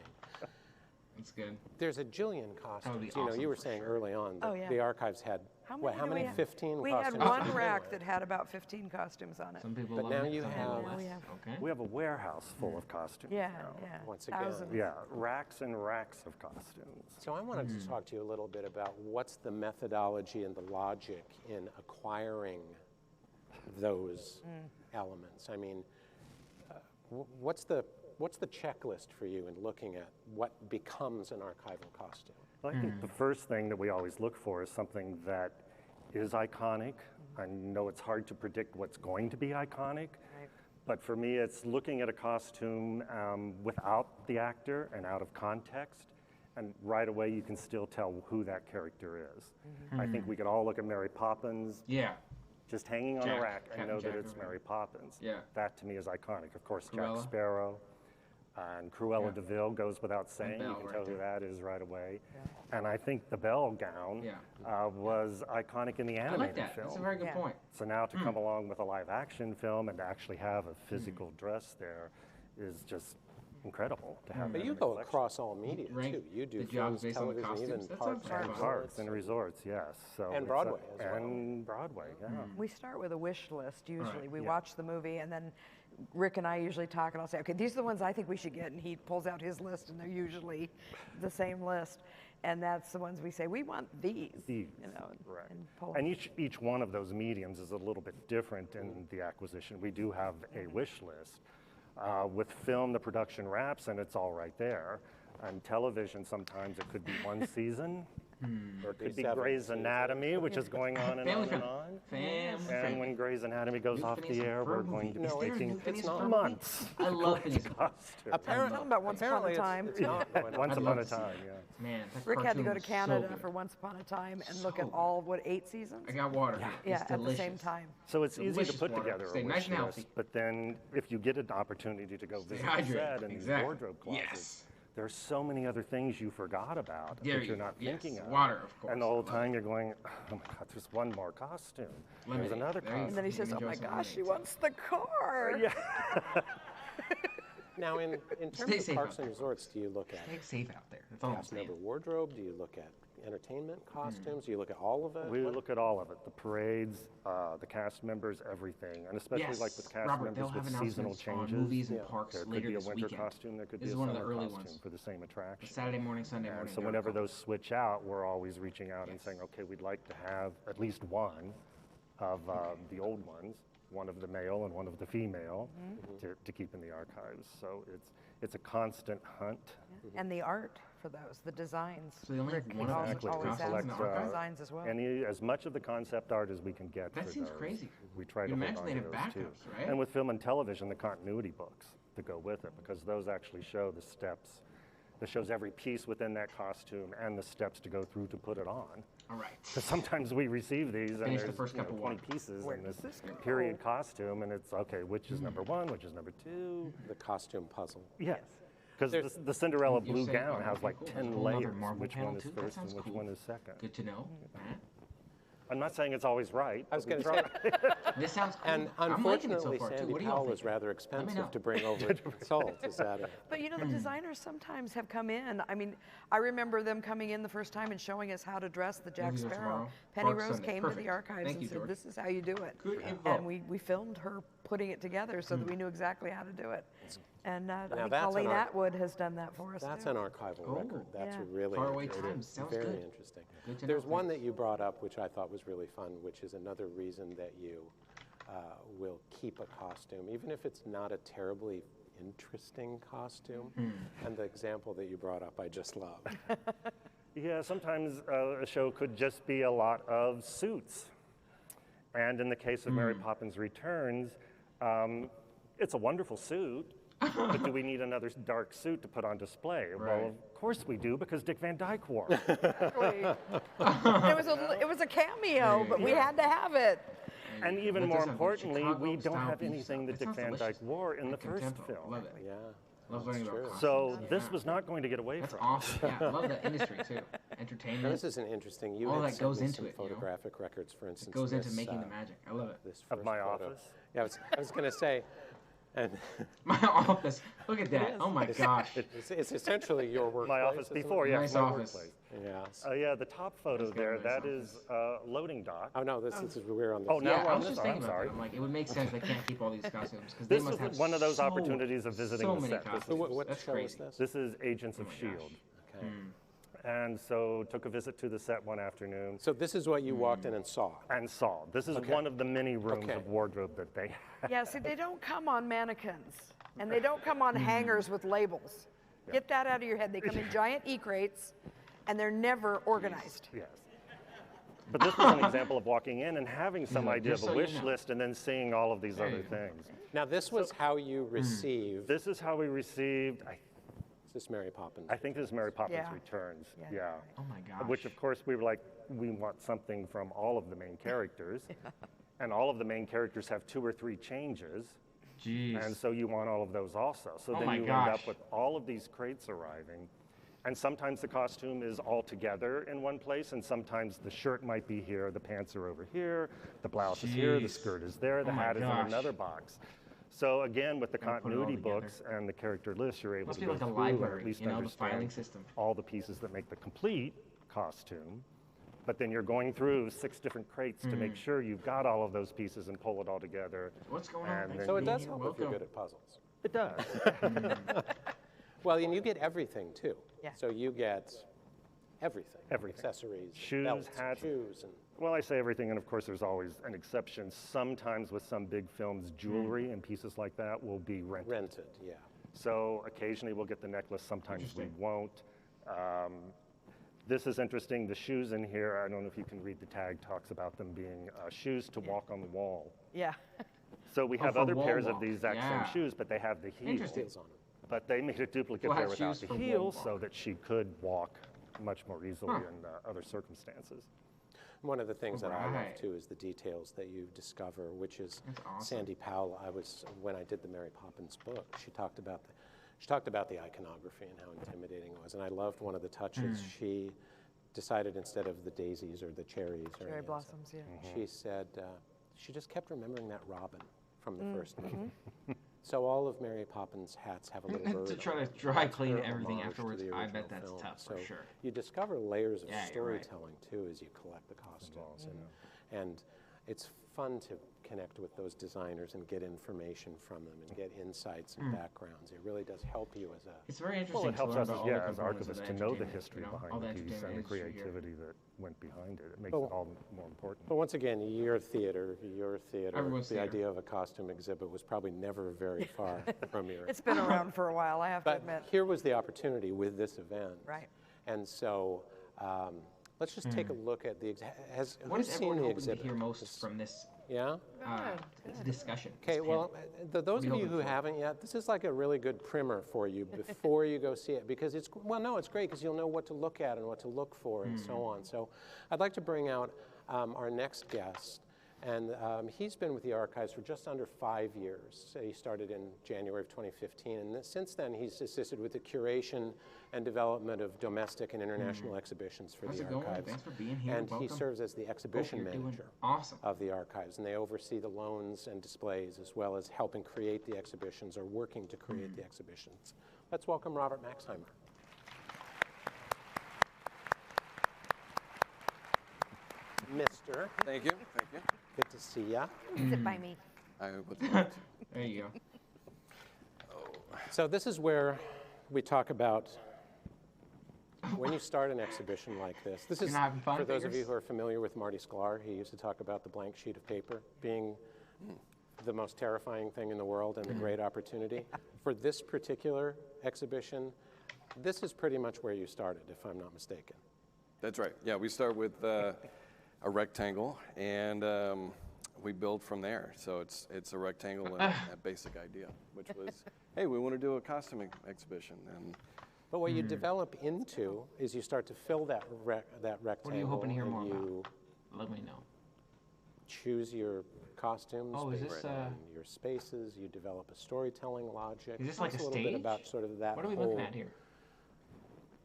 That's good. There's a jillion costumes. be You know, awesome you were for saying sure. early on that Oh, yeah. the archives had, how do many? we have? 15 We costumes? had one rack that had about 15 costumes on it. Some people But love now it, you some have- people Now less. we have- Okay. We have a warehouse full of costumes. Yeah, now. yeah. Once again. Thousands. Yeah, racks and racks of costumes. So I wanted to talk to you a little bit about what's the methodology and the logic in acquiring those elements. I mean, what's the checklist for you in looking at what becomes an archival costume? Well, I think the first thing that we always look for is something that is iconic. I know it's hard to predict what's going to be iconic, but for me, it's looking at a costume without the actor and out of context, and right away you can still tell who that character is. I think we could all look at Mary Poppins. Yeah. Just hanging on a rack and know that it's Mary Poppins. Yeah. That to me is iconic. Of course, Cruella. Jack Sparrow and Cruella de Vil goes without saying. Belle You can right tell who there. that is right away. And I think the Belle gown was iconic in the I animated like that. film. That's a very good point. So now to come along with a live action film and to actually have a physical dress there is just incredible to have. But that you in the go collection. across all media too. You do the jobs films, based on the television, costumes. even That parks, sounds And parks and resorts, yes. So And it's Broadway as well. And Broadway, yeah. We start with a wish list usually. Right, We yeah. watch the movie and then Rick and I usually talk and I'll say, okay, these are the ones I think we should get, and he pulls out his list and they're usually the same list. And that's the ones we say, we want these. These, you know, right. and pull And each one of those mediums is a little bit different in the acquisition. We do have a wish list. With film, the production wraps, and it's all right there. On television, sometimes it could be one season, or it could be Grey's Anatomy, which is going on and on and on. And when Grey's Anatomy goes off the air, we're going to be taking months. I love Phineas and Ferb. Apparently, talking about Once Upon a Time. Once Upon a Time, yeah. Man, that Rick had to go to cartoon was so Canada good. for Once Upon a Time and look at all, what, 8 seasons? I got water. Yeah, It's at the delicious. same time. So it's easy to Delicious put water. together Stay a nice wish and list, healthy. but then if you get an opportunity to go visit the hydrated. set and these Exactly. wardrobe closets, Yes. there's so many other things you forgot about There that you you're go. not Yes. thinking of. Water, of course. And the whole time you're going, oh my God, there's one more costume. There's Lemonade. another There you costume. And then he says, oh my gosh, she wants the car. Yeah. Now, in Stay terms safe of parks out and resorts, do you look at Stay safe out there. That's all I'm cast saying. member wardrobe? Do you look at entertainment costumes? Do you look at all of it? We look at all of it, the parades, the cast members, everything, and especially Yes. like with cast Robert, they'll members have with seasonal announcements on changes. movies and parks there could later be a this winter weekend. costume, there could This be is a one of the summer early costume ones. for the same attraction. Saturday morning, Sunday And morning. so they're whenever coming. those switch out, we're always reaching out and saying, okay, we'd like to have at least one of the old ones, one of the male and one of the female, to keep in the archives. So it's a constant hunt. And the art for those, the designs. So they only have Rick one of always those always costumes has in the archive? designs as well. As much of the concept art as we can get. That for seems those. crazy. We try You to hold imagine on they'd to have those too. backups, right? And with film and television, the continuity books that go with it, because those actually show the steps. That shows every piece within that costume and the steps to go through to put it on. All right. Because sometimes we receive these and Finish the there's first cup of 20 water. pieces Where in does this this go? period costume, and it's okay, which is number one, which is number two. The costume puzzle. Yes. Because the Cinderella You're blue saying- gown oh, has okay, like cool. 10 There's a whole other layers. Marvel Which panel one is too? That first and sounds which cool. one is second. Good to know. Matt? I'm not saying it's always right. I was but we going to try. say, This sounds cool. and I'm liking it so unfortunately, far, too. Sandy What do y'all Powell is think? rather know. expensive to bring over to Salt. Is that it? But you know, the designers sometimes have come in. I mean, I remember them coming in the first time and showing us how to dress the Jack Movies are Sparrow. tomorrow. Penny Park Rose Sunday. came to Perfect. the archives Thank and you, said, George. this is how you do it. Good info. And we filmed her putting it together so that we knew exactly how to do it. And I think that's Colleen an art- Atwood has done that for us That's too. an archival record. That's Yeah. really Faraway very, Times. Sounds very good. interesting. Good to There's know. one Thanks. that you brought up which I thought was really fun, which is another reason that you will keep a costume, even if it's not a terribly interesting costume. And the example that you brought up, I just love. Yeah, sometimes a show could just be a lot of suits. And in the case of Mary Poppins Returns, it's a wonderful suit, but do we need another dark suit to put on display? Right. Well, of course we do, because Dick Van Dyke wore it. It was a cameo, but we had to have it. And even That more does sound good. importantly, we don't Chicago-style have beef anything that stuff. Dick That Van sounds Dyke delicious. wore in the Good first tempo. film. Love it. Yeah. Love learning about costumes. So Yeah. this was not going to get away That's from awesome. Yeah, I love that industry too. Now, Entertainment. this is an interesting. You All had that sent goes me into some it, you know? photographic records, for instance. It goes into this, making the magic. I love it. This Of first my photo. office? Yeah, I was going to say, And my office. Look at that. Oh my gosh. It's essentially your workplace. My office before, yes, nice my office. workplace. Yes. Yeah, the top photo there, that is loading dock. Oh no, this is we're on this. Oh, now Yeah, we're I on was this. just thinking I'm about sorry. that. I'm like, it would make sense they can't keep all these costumes because they This must is have one of those so, opportunities of visiting so the many set. costumes. What That's show crazy. is this? This is Agents of S.H.I.E.L.D. Okay. And so took a visit to the set one afternoon. So this is what you walked in and saw? And saw. This is one of the many rooms of wardrobe that they have. Yeah, see, they don't come on mannequins, and they don't come on hangers with labels. Get that out of your head. They come in giant E-crates, and they're never organized. Yes. But this was an example of walking in and having some idea of a so wish you know. list and then seeing all of these other things. Now this was how you received. This is how we received. Is this Mary Poppins? I think this is Mary Poppins Yeah. Returns. Yeah. Yeah. Oh my gosh. Which of course we were like, we want something from all of the main characters. And all of the main characters have 2 or 3 changes. Jeez. And so you want all of those also. So Oh then my you end gosh. up with all of these crates arriving. And sometimes the costume is all together in one place, and sometimes the shirt might be here, the pants are over here, the blouse is here, the Jeez. skirt is there, the Oh my hat is in gosh. another box. So again, with the And put it all continuity together. books and the character lists, you're able Must to be go like a through and library, at least you know, the understand filing system. all the pieces that make the complete costume. But then you're going through 6 different crates to make sure you've got all of those pieces and pull it all together. What's going on? And Thanks then So it you- does help if you're good at puzzles. It does. Well, and you get everything too. Yeah. So you get everything. Everything. Accessories, Shoes, belts, hats. shoes, and Well, I say everything, and of course there's always an exception. Sometimes with some big films, jewelry and pieces like that will be rented. rented. Yeah. So occasionally we'll get the necklace, sometimes we won't. This is interesting, the shoes in here, I don't know if you can read the tag, talks about them being shoes to walk on the wall. Yeah. So we Oh, have for other wall pairs walk. of these exact Yeah. same shoes, but they have the heel. Interesting. But they made a duplicate Flat there without shoes the for wall heel walk. so that she could walk much more easily Huh. in other circumstances. One of the things that I love Right. too is the details that you discover, which is That's awesome. Sandy Powell. When I did the Mary Poppins book, she talked about the iconography and how intimidating it was. And I loved one of the touches. She decided instead of the daisies or the cherries or Cherry any of that blossoms, stuff, yeah. she said she just kept remembering that robin from the first movie. So all of Mary Poppins' hats have a little bird. To try on to it. dry That's clean her everything homage to afterwards, the I bet original that's film. tough for So sure. you discover layers of Yeah, you're right. storytelling too as you collect the costumes, and it's fun to connect with those designers and get information from them and get insights and backgrounds. It really does help you as a. It's very interesting Well, it to helps learn us about as, all the as components of archivists the to know the entertainment, history you know, all behind the the piece and the entertainment industry here. creativity that went behind it. It makes Well- it all more important. But once again, your theater, Everyone's the theater. idea of a costume exhibit was probably never very far from your. It's been around for a while, I have to But admit. here was the opportunity with this event. Right. And so let's just take a look at the. What who's is seen everyone the hoping exhibit? to hear most from this Yeah. discussion? Okay, this well, panel? those We of you hoping who for? haven't yet, this is like a really good primer for you before you go see it, because it's, well, no, it's great because you'll know what to look at and what to look for and so on. So I'd like to bring out our next guest, and he's been with the archives for just under 5 years. So he started in January of 2015, and since then he's assisted with the curation and development of domestic and international exhibitions for How's the it going? archives. Thanks for being here. And he Welcome. serves as the exhibition Hope you're doing manager awesome. of the archives, and they oversee the loans and displays as well as helping create the exhibitions or working to create the exhibitions. Let's welcome Robert Maxheimer. Mister. Thank you. Thank you. Good to see ya. Sit by me. I would love to. There you go. So this is where we talk about when you start an exhibition like this. This is, You're not having fun, for those of you fingers? who are familiar with Marty Sklar, he used to talk about the blank sheet of paper being the most terrifying thing in the world and the great opportunity. For this particular exhibition, this is pretty much where you started, if I'm not mistaken. That's right. Yeah, we start with a rectangle, and we build from there. So it's a rectangle and a basic idea, which was, hey, we want to do a costume exhibition. And But what you develop into is you start to fill that rectangle. What are you hoping to hear and more about? you Let me know. choose your costumes, Oh, is this, based on your spaces. You develop a storytelling logic. Is this Tell like us a little bit stage? about sort of that What are we whole. looking at here?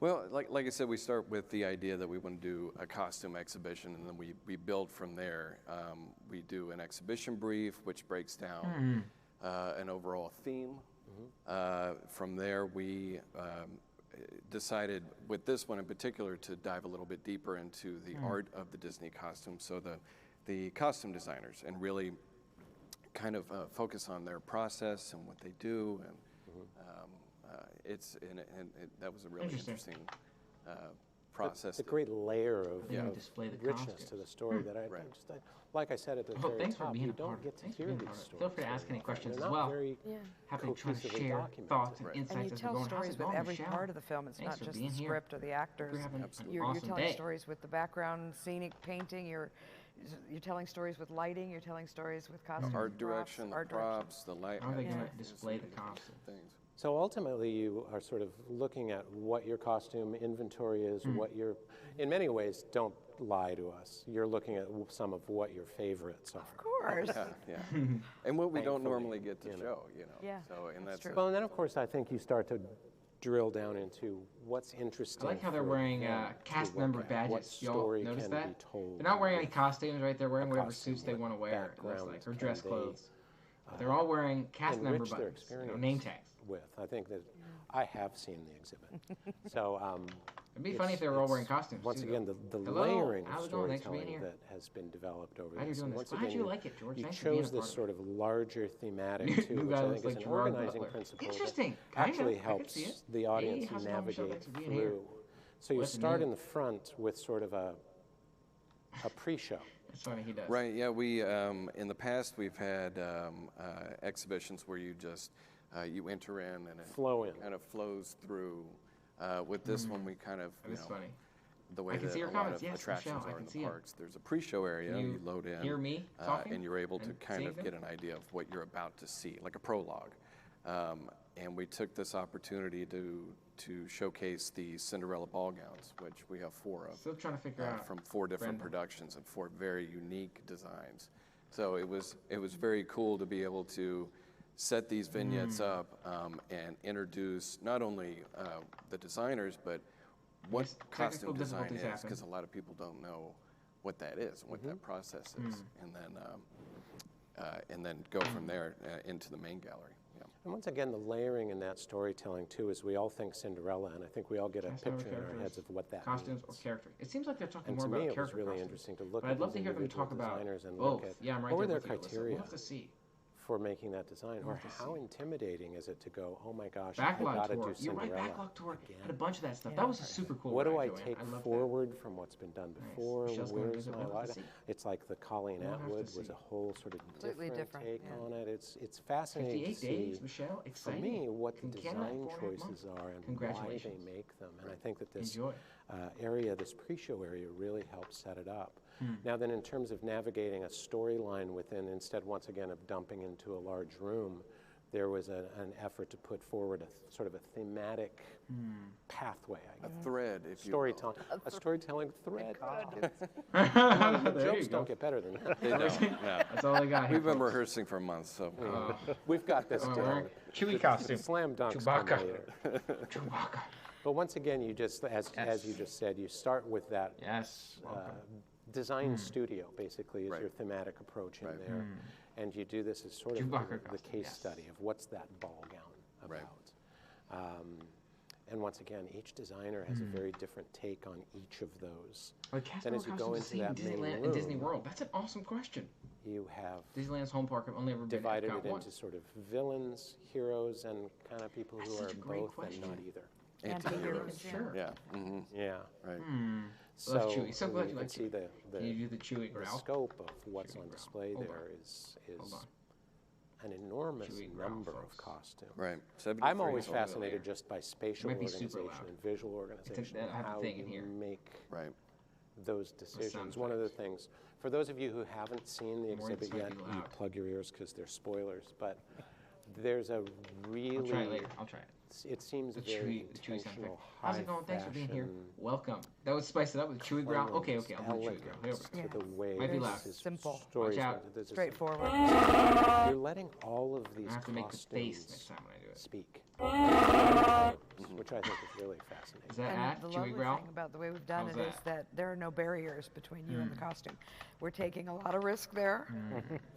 well, like I said, we start with the idea that we want to do a costume exhibition, and then we build from there. We do an exhibition brief, which breaks down an overall theme. From there, we decided with this one in particular to dive a little bit deeper into the art of the Disney costume, so the costume designers, and really kind of focus on their process and what they do, and that was a really interesting process. It's a great layer of display the richness costumes. to the story that like I said at the very top, you don't get to hear these stories. Feel free to ask any questions They're as not well. very Happy to try to cohesively share documented. thoughts and insights And you as we're tell going. How's stories it with going, every Michelle? part of the film. It's Thanks not for just being the here. script or the actors. We're having an You're awesome telling day. stories with the background, scenic painting. You're telling stories with lighting. You're telling stories with costumes. Art direction, the props, the light. How are they going to display the costume? Things. So ultimately, you are sort of looking at what your costume inventory is, what your, in many ways, don't lie to us. You're looking at some of what your favorites are. Of course. Yeah. And what we don't normally get to show, Yeah, So, and that's true. Well, and then of course, I think you start to drill down into what's interesting. I like how they're for wearing them cast to member look at. What badges. Y'all story notice can that? be told They're not wearing any with costumes, right? They're wearing a whatever costume, suits they what want to wear, it looks background like, or can dress they, clothes. But they're all wearing cast member enrich their buttons, experience name tags. with. I think that I have seen the exhibit. So it'd be funny if they were all wearing costumes. Once too, again, though. the Hello, layering how's of it going? Thanks for being storytelling here. that has been developed over Glad you're this. doing And this. once How'd again, you like it, George? you Thanks for being a chose part this of sort of larger thematic too, New which guy I looks think like is an Gerard organizing Butler. principle Interesting. that actually Kinda. I could see helps it. the audience Hey, how's it going, Michelle? navigate Thanks for being here. through. So you What's the start name? in the front with sort of a pre-show. That's funny, he does. Right, yeah, we, in the past, we've had exhibitions where you just, you enter in and it kind of flows through. With this one, we kind of, That is funny. the way I can that see your a lot comments. of Yes, attractions Michelle, I are can in see the 'em. parks. There's a pre-show area, Can you you load in. hear me talking and you're able to and kind see of get an idea of what you're about to see, like a prologue. And we took this opportunity to showcase the Cinderella ball gowns, which we have 4 of. Still trying to figure out. From 4 different Brenda. productions and 4 very unique designs. So it was very cool to be able to set these vignettes up and introduce not only the designers, but what Yes, costume technical design difficulties is, happen. because a lot of people don't know what that is, what that process is, and then go from there into the main gallery. Yeah. And once again, the layering in that storytelling too is we all think Cinderella, and I think we all get a Cast member picture in our characters, heads of what that costumes means. or characters. It seems like they're talking And more to about me, it was character really costumes. interesting to look But I'd at love these to hear them individual talk about designers and both. look at Yeah, I'm right what were there their with you, Alyssa. criteria We'll have to see. for making that design, We'll or have to how see. intimidating is it to go, oh my gosh, I Backlog got to tour. do You're right, Cinderella. backlog tour had a bunch of that stuff. That was a super cool What do I ride, Joanne. take I love forward from what's been done before? Michelle's going to Where's visit. my We'll have to light? see. It's like the Colleen We'll have to Atwood was see. a whole sort of Completely different, take yeah. on it. It's fascinating 58 to see days, Michelle. for Exciting. me what the Can Canada, design 4.5 choices months. are and why they Congratulations. make them. And I think that this Enjoy. area, this pre-show area, really helps set it up. Hmm. Now then, in terms of navigating a storyline within, instead once again of dumping into a large room, there was an effort to put forward a sort of a thematic pathway, I guess. A thread, if you Storytelling, a storytelling thread. There The you jokes go. don't get better than that. They don't, yeah. That's all they got here, We've been folks. rehearsing for months, so. We've got this Oh, down. wearing Chewie The costume. Slam dunks come Chewbacca. later. Chewbacca. But once again, you just, as you just said, you start with that design studio, basically, is your thematic approach in there. And you do this as sort of the case study of what's that ball gown about. And once again, each designer has a very different take on each of those. Are cast Then member as you go costumes into the that same in main Disneyland and Disney room, World? That's an awesome question. you have Disneyland's home park. I've only ever been divided at it Epcot into sort of villains, heroes, and kind of people who are such a great both question. and not either. Anti-heroes. Sure. Yeah. Mm-hmm. Yeah. Right. So Love Chewie. So glad you can like see Chewie. Can you do the Chewie growl? scope of what's Chewie on growl. display Hold there on. is Hold on. an enormous Chewie growl, number folks. of costumes. Right. I'm always Hold on fascinated there. just by spatial might be super organization loud. and visual organization, I have how the thing in you here. make Right. those sound decisions. One of the things, for those of you who haven't seen the More exhibit might yet, be you loud. plug your ears because they're spoilers, but there's a really... I'll try it later. I'll try it. It seems The very Chewie sound effect. intentional, How's it going? Thanks for being here. high-fashion Welcome. That would spice it up with a Chewie growl. Okay, cleanliness, I'll do a Chewie growl. Here elegance we to go. the way Might be this loud. is Simple. stories Watch out. are- there's a- Straightforward. You're letting all of these I have to make the face next costumes time when I do it. speak. which I think is really fascinating. Is that And at the Chewy lovely Growl? thing about the way we've done How's it is that there are no barriers between you and the costume. We're taking a lot of risk there.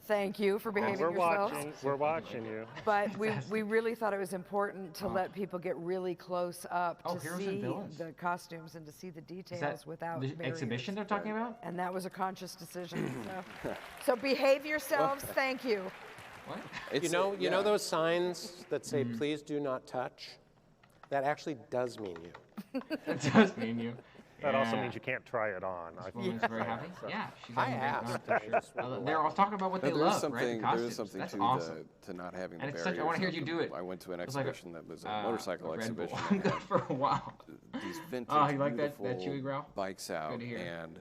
Thank you for behaving yourselves. We're watching you. But we really thought it was important to let people get really close up to heroes and see villains. the costumes and to see the Is details that without the barriers. exhibition they're talking about? And that was a conscious decision. So behave yourselves. Thank you. What? You know those signs that say, please do not touch? That actually does mean you. It does mean you. That also means you can't try it on. This woman's very happy. Yeah, she's I having a great asked. time. They're all talking about what they love, right? The There is costumes. something That's to, awesome. to not having And the it's barriers. such, I want to hear you do it. I went to an It was like exhibition that was a motorcycle a Red exhibition. Bull. I'm good for a while. These vintage, Oh, you like that beautiful Chewy Growl? bikes out Good to hear. and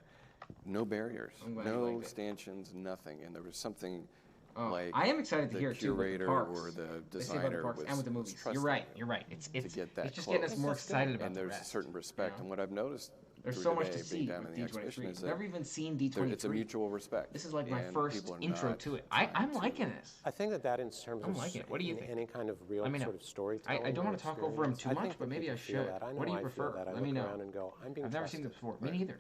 no barriers, I'm glad you no liked it. stanchions, nothing. And there was something like I am excited to the hear it too with the curator parks. or the They say about the designer parks was, and with the was movies. trusting You're right. You're right. It's to get that it's just getting us more excited about and the there's rest. a certain respect. And what I've noticed There's through so much today, to see being down with in the exhibition, D23. is I've never even seen D23. It's a mutual respect. This is like my and first people are intro not to it. I'm liking this. I think that in terms I'm of liking it. What do you think? any kind of real Let me know. sort of storytelling. I don't or want to talk over him experience, too I much, think but that maybe I people feel should. that. I know What do you I prefer? feel that. I Let me look know. around and go, I'm being I've never seen this trusted. before. Me neither.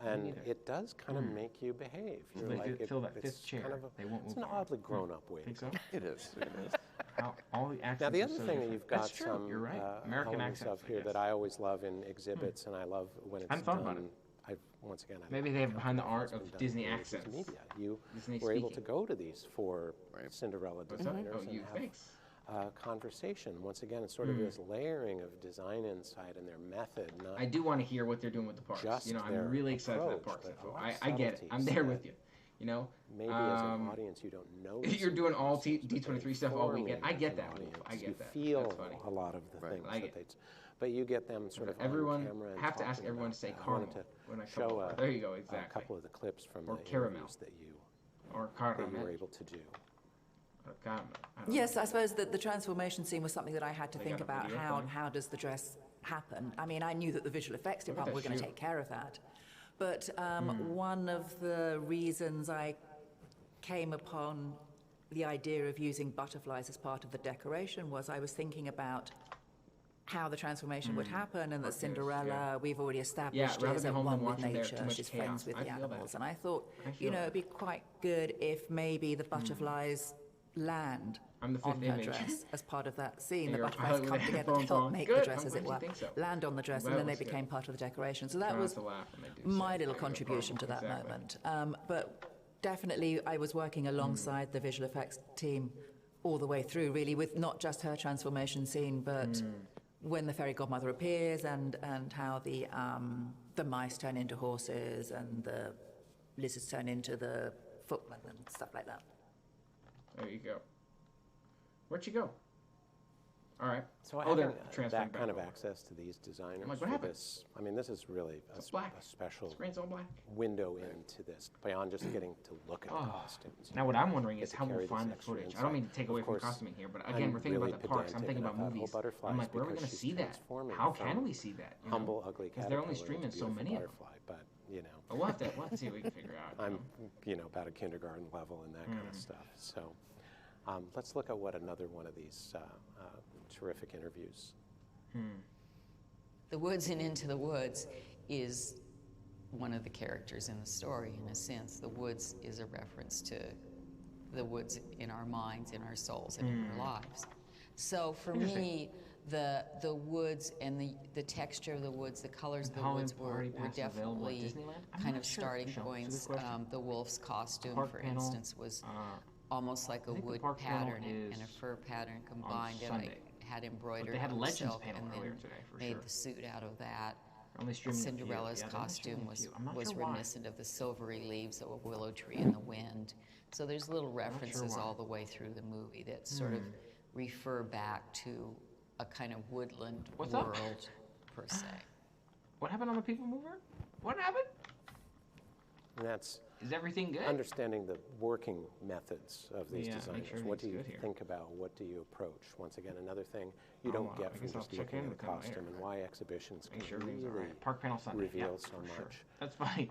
And it does kind of make you behave. You're They like, fill that it's fifth chair. Kind of They won't it's move an on. oddly grown-up way. Think so? It is. It is. How all the accents Now, the are other so thing that different. you've got That's true. some You're right. American elements accents, of here that I always love in exhibits, and I love when it's I hadn't thought about done. it. Once again, Maybe they have behind the art it's been of done Disney in accents. Media. You Disney were able to speaking. go to these for Cinderella What's that? designers Oh, and you have thanks. conversation. Once again, it's sort of this layering of design insight and their method. Not I do want to hear what they're doing with the parks. just You know, their I'm really excited for that approach, parks but info. a lot of I get it. I'm there subtleties with you. You know, maybe as an audience you don't know. You're doing all D23 stuff all weekend. I get that. I get that. You feel That's funny. a lot of the things I that get they. But you get them sort of everyone on camera and have to ask talking everyone about to say that. I caramel wanted when I to come show over. There you go, a exactly. couple of the clips from Or the caramel. interviews that you or were able to do. Yes, I suppose that the transformation scene was something that I had to think got a about. video How does the dress happen? I mean, I knew that the visual effects department were going to take care of that. But one of the reasons I came upon the idea of using butterflies as part of the decoration was I was thinking about how the transformation would happen, and that Cinderella, we've already established, rather is than at home one than with watching there, too nature, much she's chaos. friends with I the feel that. animals. And I thought, I feel you know, that. it'd be quite good if maybe the butterflies land I'm the on fifth her image. dress as part of that scene. And The you're a butterflies pilot with come the together to headphones help on. make Good, the dress, I'm as it glad you were, think so. land on the dress, That and then they looks good. became part of the decoration. So Try that not was to laugh when they do my say little it. contribution to that Exactly. moment. But definitely I was working alongside the visual effects team all the way through, really, with not just her transformation scene, but when the fairy godmother appears, and how the mice turn into horses and the lizards turn into the footmen and stuff like that. There you go. Where'd you go? All right. So they're having transferring that kind of back over. access to these designers I'm like, for what happened? this, I mean, this is really a special Screen's all black. window into this, beyond just getting to look at the costumes. Now, what I'm wondering Get is to how we'll carry this find the extra footage. I don't insight. mean to take away Of from course, costuming here, but again, I'm we're thinking really about the parks. I'm pedantic thinking about about movies. whole butterflies I'm like, where are we because going to she's see that? transforming How from can we see that? You know? humble, ugly Because they're only caterpillar streaming to so beautiful many of them. butterfly, but you know. We'll have to see what we can figure out. I'm, about a kindergarten level and that kind of stuff. So let's look at what another one of these terrific interviews. The Woods and Into the Woods is one of the characters in the story, in a sense. The woods is a reference to the woods in our minds, in our souls, and in our lives. So for me, the woods and the texture of the woods, the colors of the woods were definitely kind of starting points. The wolf's costume, for instance, was almost like a wood pattern and a fur pattern combined, and I had embroidered they had on Legends myself panel and then earlier today, for made sure. the suit out of that. Only streaming a few. Cinderella's Yeah, they're only costume streaming a was few. I'm not sure why. reminiscent of the silvery leaves of a willow tree in the wind. So there's little references why. all the way through the movie that sort of refer back to a kind of woodland What's up? world, per se. What happened on the People Mover? What happened? And that's Is everything good? understanding the working methods of these Yeah, make designers. sure What do everything's you good here. think about? What do you approach? Once again, another thing you Oh, don't wow. get I from guess I'll just check looking in at with a them later, costume, and but why exhibitions make can sure everything's all really right. Park panel Sunday. reveal Yeah, so for sure. much. That's funny.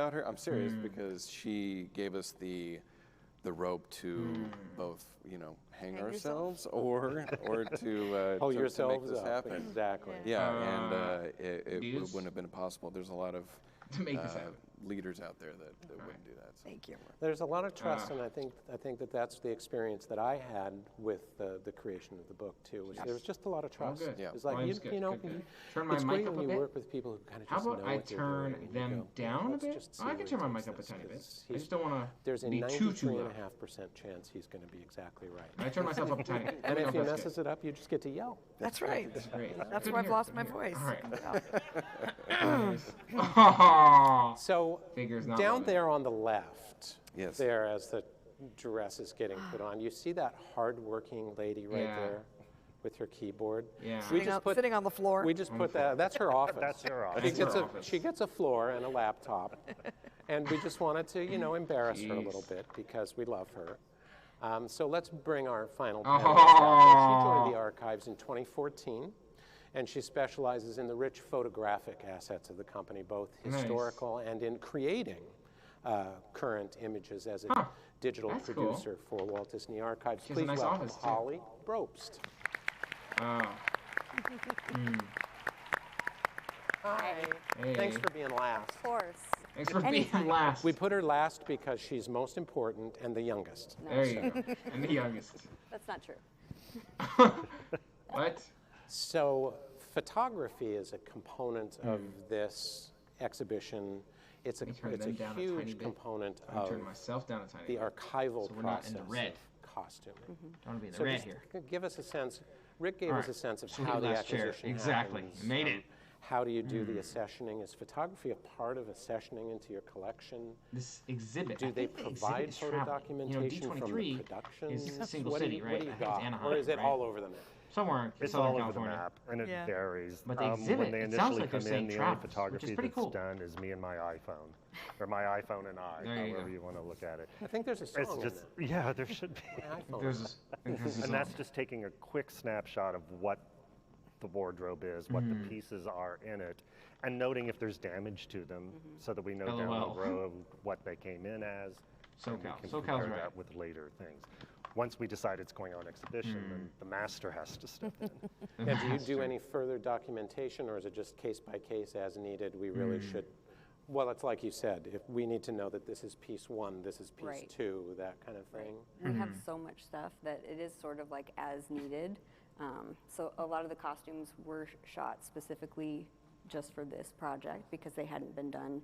without her. I'm serious because she gave us the the rope to both, hang ourselves or to pull to yourselves make this up. happen. Exactly. Yeah, and it wouldn't have been possible. There's a lot of to make this happen. Leaders out there that wouldn't do that. So. Thank you. There's a lot of trust, and I think that that's the experience that I had with the creation of the book too. Was there was just a lot of trust. Good. Yeah. It's like Good. Turn my it's mic great up when a you bit. work with people who kind of How just about know I what they're turn doing, and them you go, down a "Let's bit? just see I can where turn he my takes mic up a this," tiny bit. because I just don't want there's to a be too loud. 93.5% chance he's going to be exactly right. I turn myself up a tiny bit. And if he messes it up, you just get to yell. That's right. That's great. That's Good why I've here. lost my Good voice. here. All right. So Figures not down loving. there on the left, Yes. there as the dress is getting put on, you see that hard-working lady right Yeah. there with her keyboard? Yeah. Sitting on the floor. We just put that. That's her office. That's her office. She gets a floor and a laptop, and we just wanted to, embarrass her a little bit because we love her. So let's bring our final panelist out there. She joined the archives in 2014, and she specializes in the rich photographic assets of the company, both historical and in creating current images as a digital producer for Walt Disney Archives. She has a Please nice welcome office, too. Holly Brobst. Wow. Hi. Hey. Thanks for being last. Of course. Thanks for being last. We put her last because she's most important and the youngest. There you go. And the youngest. That's not true. What? So photography is a component of this exhibition. It's a turn them down a tiny huge bit. component I'm of turning myself down a tiny the bit. archival So we're not in process the red. of costuming. Don't want to be in the So red just here. give us a sense. Rick gave All us right. a sense of Sweet how the last chair. acquisition Exactly. happens. You made it. How do you do the accessioning? Is photography a part of accessioning into your collection? This exhibit. Do I they think the exhibit provide is photo traveling. documentation from the D23 production? is a single What do city, you- right? What do you I think it's got? Anaheim, Or is it right? all over the map? Somewhere in It's Southern all over California. the map, and it varies. But the exhibit, when they it sounds initially like they're come saying in, the travels, only which is photography pretty that's cool. done is me and my iPhone, or my iPhone and I, There you however go. you want to look at it. I think there's a song It's in just, there. yeah, there should be. There's a And that's just taking a quick snapshot of what the wardrobe is, what the pieces are in it, and noting if there's damage to them, so that we know down LOL. the road what they came in as. and we SoCal. can SoCal's compare right. that with later things. Once we decide it's going on exhibition, then the master has to step in. Now, do you do any further documentation, or is it just case by case as needed? We really should. Well, it's like you said. If we need to know that this is piece one, this is piece Right. two, that kind of thing. We have so much stuff that it is sort of like as needed. So a lot of the costumes were shot specifically just for this project because they hadn't been done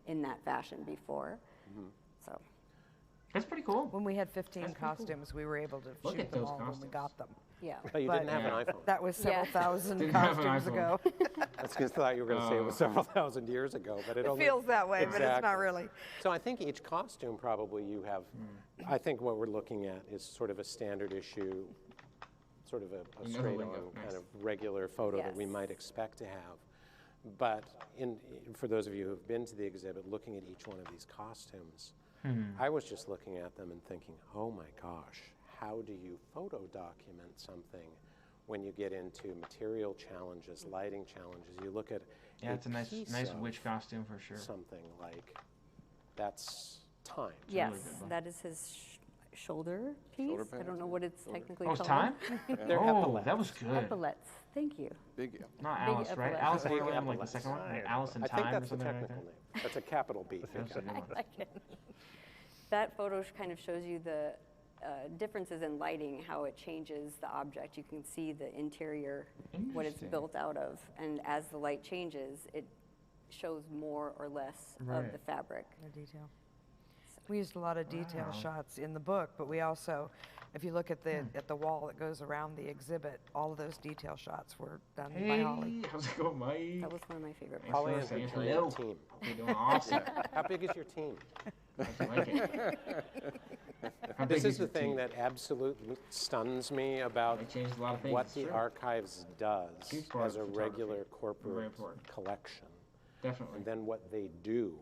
in that fashion before. So That's pretty cool. When we had 15 That's pretty cool. costumes, we were able to Look shoot at them those all when we costumes. got them. yeah. But you didn't have an iPhone. That was several thousand Didn't have an costumes iPhone. ago. I just thought you were going to say it was several thousand years ago, but it It only feels that way, but it's not Exactly. really. So I think each costume probably you have. I think what we're looking at is sort of a standard issue, sort of a Another straight-on window, nice. kind of regular photo that we Yes. might expect to have. But for those of you who've been to the exhibit, looking at each one of these costumes, I was just looking at them and thinking, oh my gosh, how do you photo document something when you get into material challenges, lighting challenges? You look at Yeah, it's a nice piece of witch costume for sure. something like that's time. Yes, good one. that is his shoulder piece. Shoulder I don't pads, know yeah. what it's Shoulder. technically Oh, it's called. time? They're Oh, epaulets. that was good. Epaulets. Thank you. Big deal. Not Big Alice, right? epaulets. Alice in Big Wonderland, like the epaulets. second one? Right. Alice in I think Time or that's the something like technical that? name. That's a capital B. That's a good one. like it. That photo kind of shows you the differences in lighting, how it changes the object. You can see the interior, what it's Interesting. built out of, and as the light changes, it shows more or less of Right. the fabric. The detail. We used a lot of detail Wow. shots in the book, but we also, if you look at the wall that goes around the exhibit, all of those detail shots were done by Holly. Hey, how's it going, Mike? That was one of my favorite Thanks parts. Holly for and her saying giant hello. team. You're doing awesome. How big is your team? I like it. How This big is the your thing team? that absolutely stuns me about They changed a lot of things. what it's the true. archives does Huge part as of a photography. regular Very corporate important. collection, Definitely. and then what they do,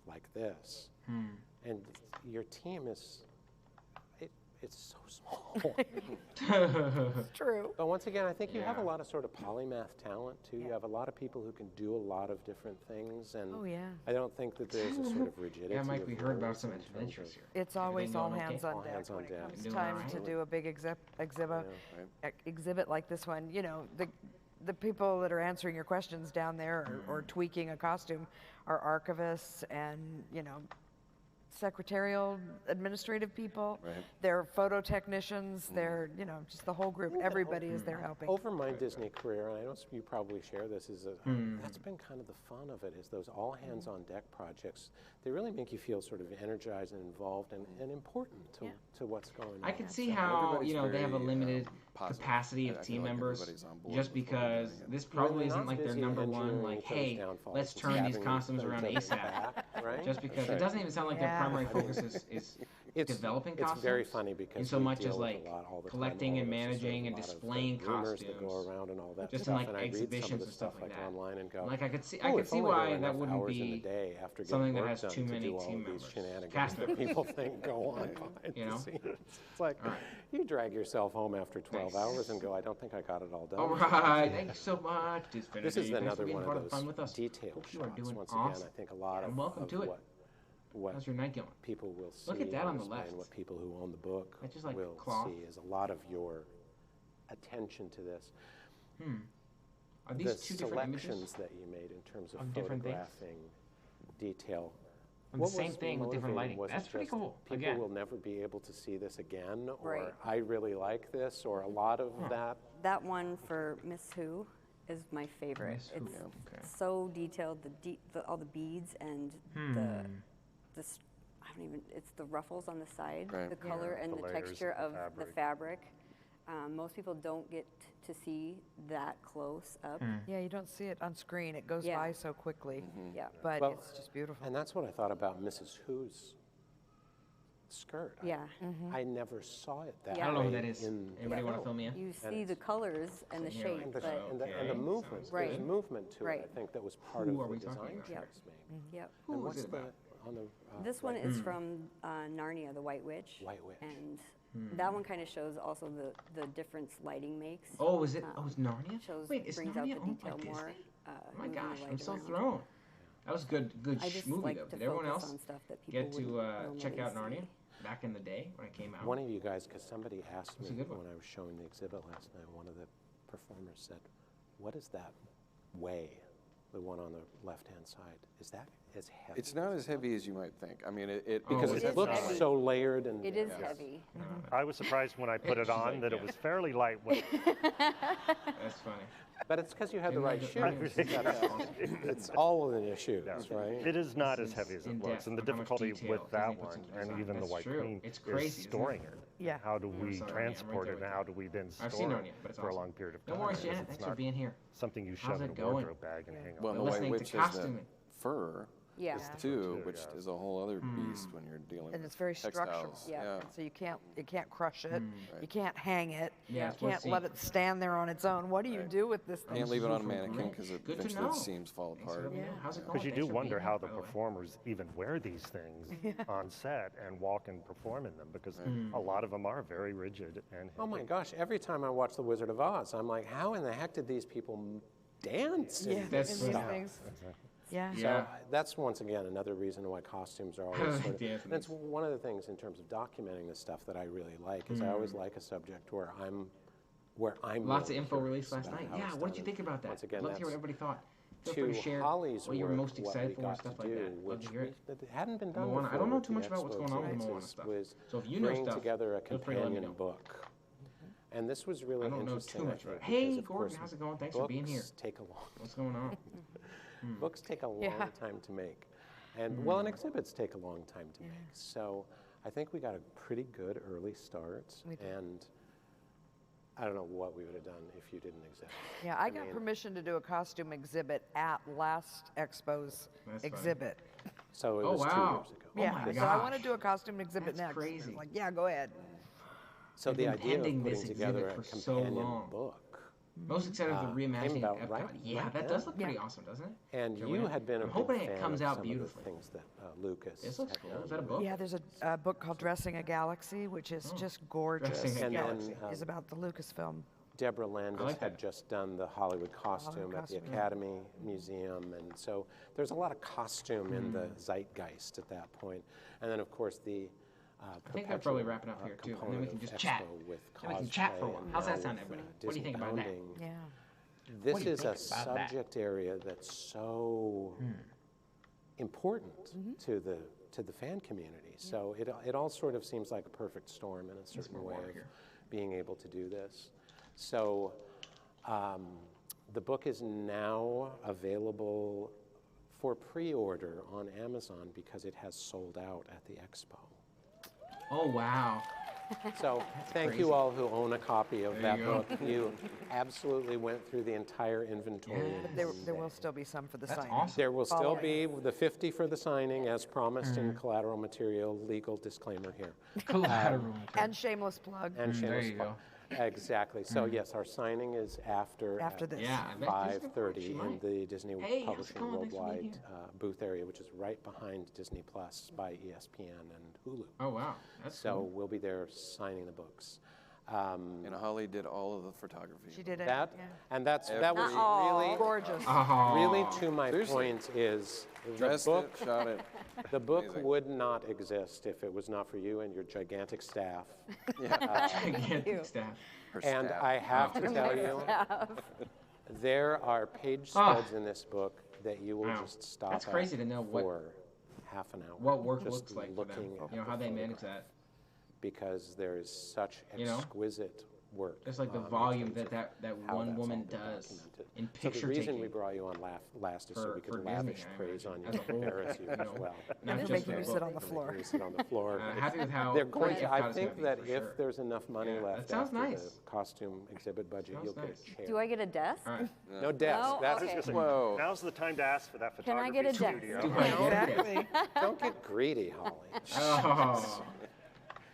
like this. And your team is, it's so small. It's true. But once again, I think you have a lot of sort of polymath talent too. You have a lot of people who can do a lot of different things, and I don't think that there's a sort of rigidity. Yeah, Mike, we heard about some adventures here. It's always all hands on All deck hands on when it deck. comes time to do a big exhibit like this one. You know, the people that are answering your questions down there or tweaking a costume are archivists and, you know, secretarial, administrative people. They're photo technicians. They're, you know, just the whole group. Everybody is there helping. Over my Disney career, and I know you probably share this, is that's been kind of the fun of it, is those all hands on deck projects. They really make you feel sort of energized and involved and important to what's going on. I can see how, you know, they have a limited capacity of team members just because this probably isn't like their number one, like, hey, let's turn these costumes around ASAP. Just because it doesn't even sound like their primary focus is developing costumes. It's very funny because in so much as like collecting and managing and displaying costumes, that go around and all that just stuff. in like exhibitions and stuff like that. Online and go, like I could see why that wouldn't be something that has too many team members. Cast that people think go on behind the scenes. It's like you drag yourself home after 12 hours and go, I don't think I got it all done. All right, thank you so much. This is another one of those detailed shots. Once again, I think a lot of welcome to it. What how's your night going? People will see. Look at that on the left. What people who own the book just like will see is a lot of your attention to this. Are these two different images? Selections that you made in terms of different photographing detail. The same thing with different lighting. That's pretty cool. People will never be able to see this again, or I really like this, or a lot of that. That one for Miss Who is my favorite. It's so detailed. All the beads and it's the ruffles on the side, the color and the texture of the fabric. Most people don't get to see that close up. Yeah, you don't see it on screen. It goes by so quickly. But it's just beautiful. And that's what I thought about Mrs. Who's skirt. I never saw it that way. I don't know who that is. Anybody want to fill me in? You see the colors and the shape, and the movement. There's movement to it. I think that was part of the design choice. Who is it about? This one is from Narnia, the White Witch. And that one kind of shows also the difference lighting makes. Oh, is it? It's Narnia? Wait, is brings Narnia out the detail more. Oh my gosh, I'm so thrown. That was good movie though. Did everyone else get to check out Narnia back in the day when it came out? One of you guys, because somebody asked me when I was showing the exhibit last night, one of the performers said, what is that way, the one on the left-hand side? Is that as heavy? It's not as heavy as you might think. I mean, because it looks so layered. And it is heavy. I was surprised when I put it on that it was fairly lightweight. That's funny. But it's because you had the right shoes. It's all in your shoes, right? It is not as heavy as it looks, and the difficulty with that one, and even the White Queen, is storing it. Yeah. How do we transport it, and how do we then store it for a long period of time? No worries, Janet. Thanks for being here. Something you shove in a wardrobe bag and hang on. Well, the White Witch is the fur. Yeah. Too, which is a whole other beast when you're dealing and with it's very textiles. structural. So you can't crush it. You can't hang it. Yeah, you can't let it stand there on its own. What do you do with this thing? Can't leave it on a mannequin because eventually the seams fall apart. Because you do wonder how the performers even wear these things on set and walk and perform in them, because a lot of them are very rigid and heavy. Oh my gosh, every time I watch The Wizard of Oz, I'm like, how in the heck did these people dance in that's these stuff? things? Yeah. So that's once again another reason why costumes are always sort of, and it's one of the things in terms of documenting this stuff that I really like is I always like a subject where I'm lots of info released last night. Yeah, what did you think about that? Once again, I'd love to hear what everybody thought. Feel to free to share Holly's what you were work, most excited for and stuff like that. Love to hear it. That hadn't been done Moana. before. I don't know with too the much about what's going on with Expo Moana stuff. So if you know bring stuff, together a feel free to let me companion know. book. And this was really interesting. I don't know too much about it. Hey, Gordon, how's it going? Thanks for being here. Take a long. What's going on? Books take a long time to make. And and exhibits take a long time to make. So I think we got a pretty good early start. And I don't know what we would have done if you didn't exhibit. Yeah, I got permission to do a costume exhibit at last Expo's exhibit. So it was 2 years ago. Yeah, so I want to do a costume exhibit next. Crazy. Like, yeah, go ahead. So the idea of putting together a companion book Most excited for the reimagining of Epcot. Right, Yeah, right that then. does look pretty awesome, doesn't it? And Joanne? you had been a I'm big hoping fan it comes of out some beautifully. of the things that Lucas This looks had cool. done. Is that a book? Yeah, there's a book called Dressing a Galaxy, which is just gorgeous. Dressing a And Galaxy. then Is about the Lucasfilm. Deborah Landis like had that. just done the Hollywood costume at the costume, yeah. Academy Museum, and so there's a lot of costume in the zeitgeist at that point. And then, of course, the I think they're probably wrapping up here too, and then we can just chat. Then we can chat for a while. How's that sound, everybody? What do you think about that? Yeah. This What do you is a think about that? subject area that's so important to the fan community. So it all sort of seems like a perfect storm in a certain more way water of here. being able to do this. So the book is now available for pre-order on Amazon because it has sold out at the expo. Oh, wow. So thank crazy. you all who own a copy of There that you go. book. You absolutely went through the entire inventory. But there will still be some for the signing. There will still Following. be the 50 for the signing as promised in collateral material, legal disclaimer here. Collateral. And shameless plug. And there shameless you plug. go. Exactly. So yes, our signing is after this. Yeah, I bet Disney 5:30 she in might. the Disney Hey, how's it Publishing going? Thanks for being Worldwide here. booth area, which is right behind Disney Plus by ESPN and Hulu. Oh, wow. That's So cool. we'll be there signing the books. And Holly did all of the photography. She did it. That yeah. and that was Aw, really gorgeous. Really, to my Seriously. point is the Dressed book. it, shot it. The book Amazing. would not exist if it was not for you and your gigantic staff. Gigantic staff. Her And staff. I have to tell you, there are page spreads in this book that you will Wow. just stop That's at crazy to know for half an hour. What work just looks like for them. looking at You know, how the they manage photograph. that. Because there is such You know? exquisite work. Just like the in volume terms that of one how that's woman all been does documented. in So picture the reason taking we brought you on last is so for- we for could Disney, lavish I praise imagine, on as you a and whole, embarrass you you as know, well. not And just making the you book. sit on the floor. You sit on the floor. Happy with how They're going great to, Epcot I is gonna think be, that for if sure. there's enough money Yeah, left that sounds after nice. the costume exhibit budget, Sounds you'll get nice. a chair. Do I get a desk? All right. No desk. No? That's Okay. Whoa. Now's the time to ask for that Can I photography get a desk? studio. Do I get it? Exactly. Don't get greedy, Holly. Oh.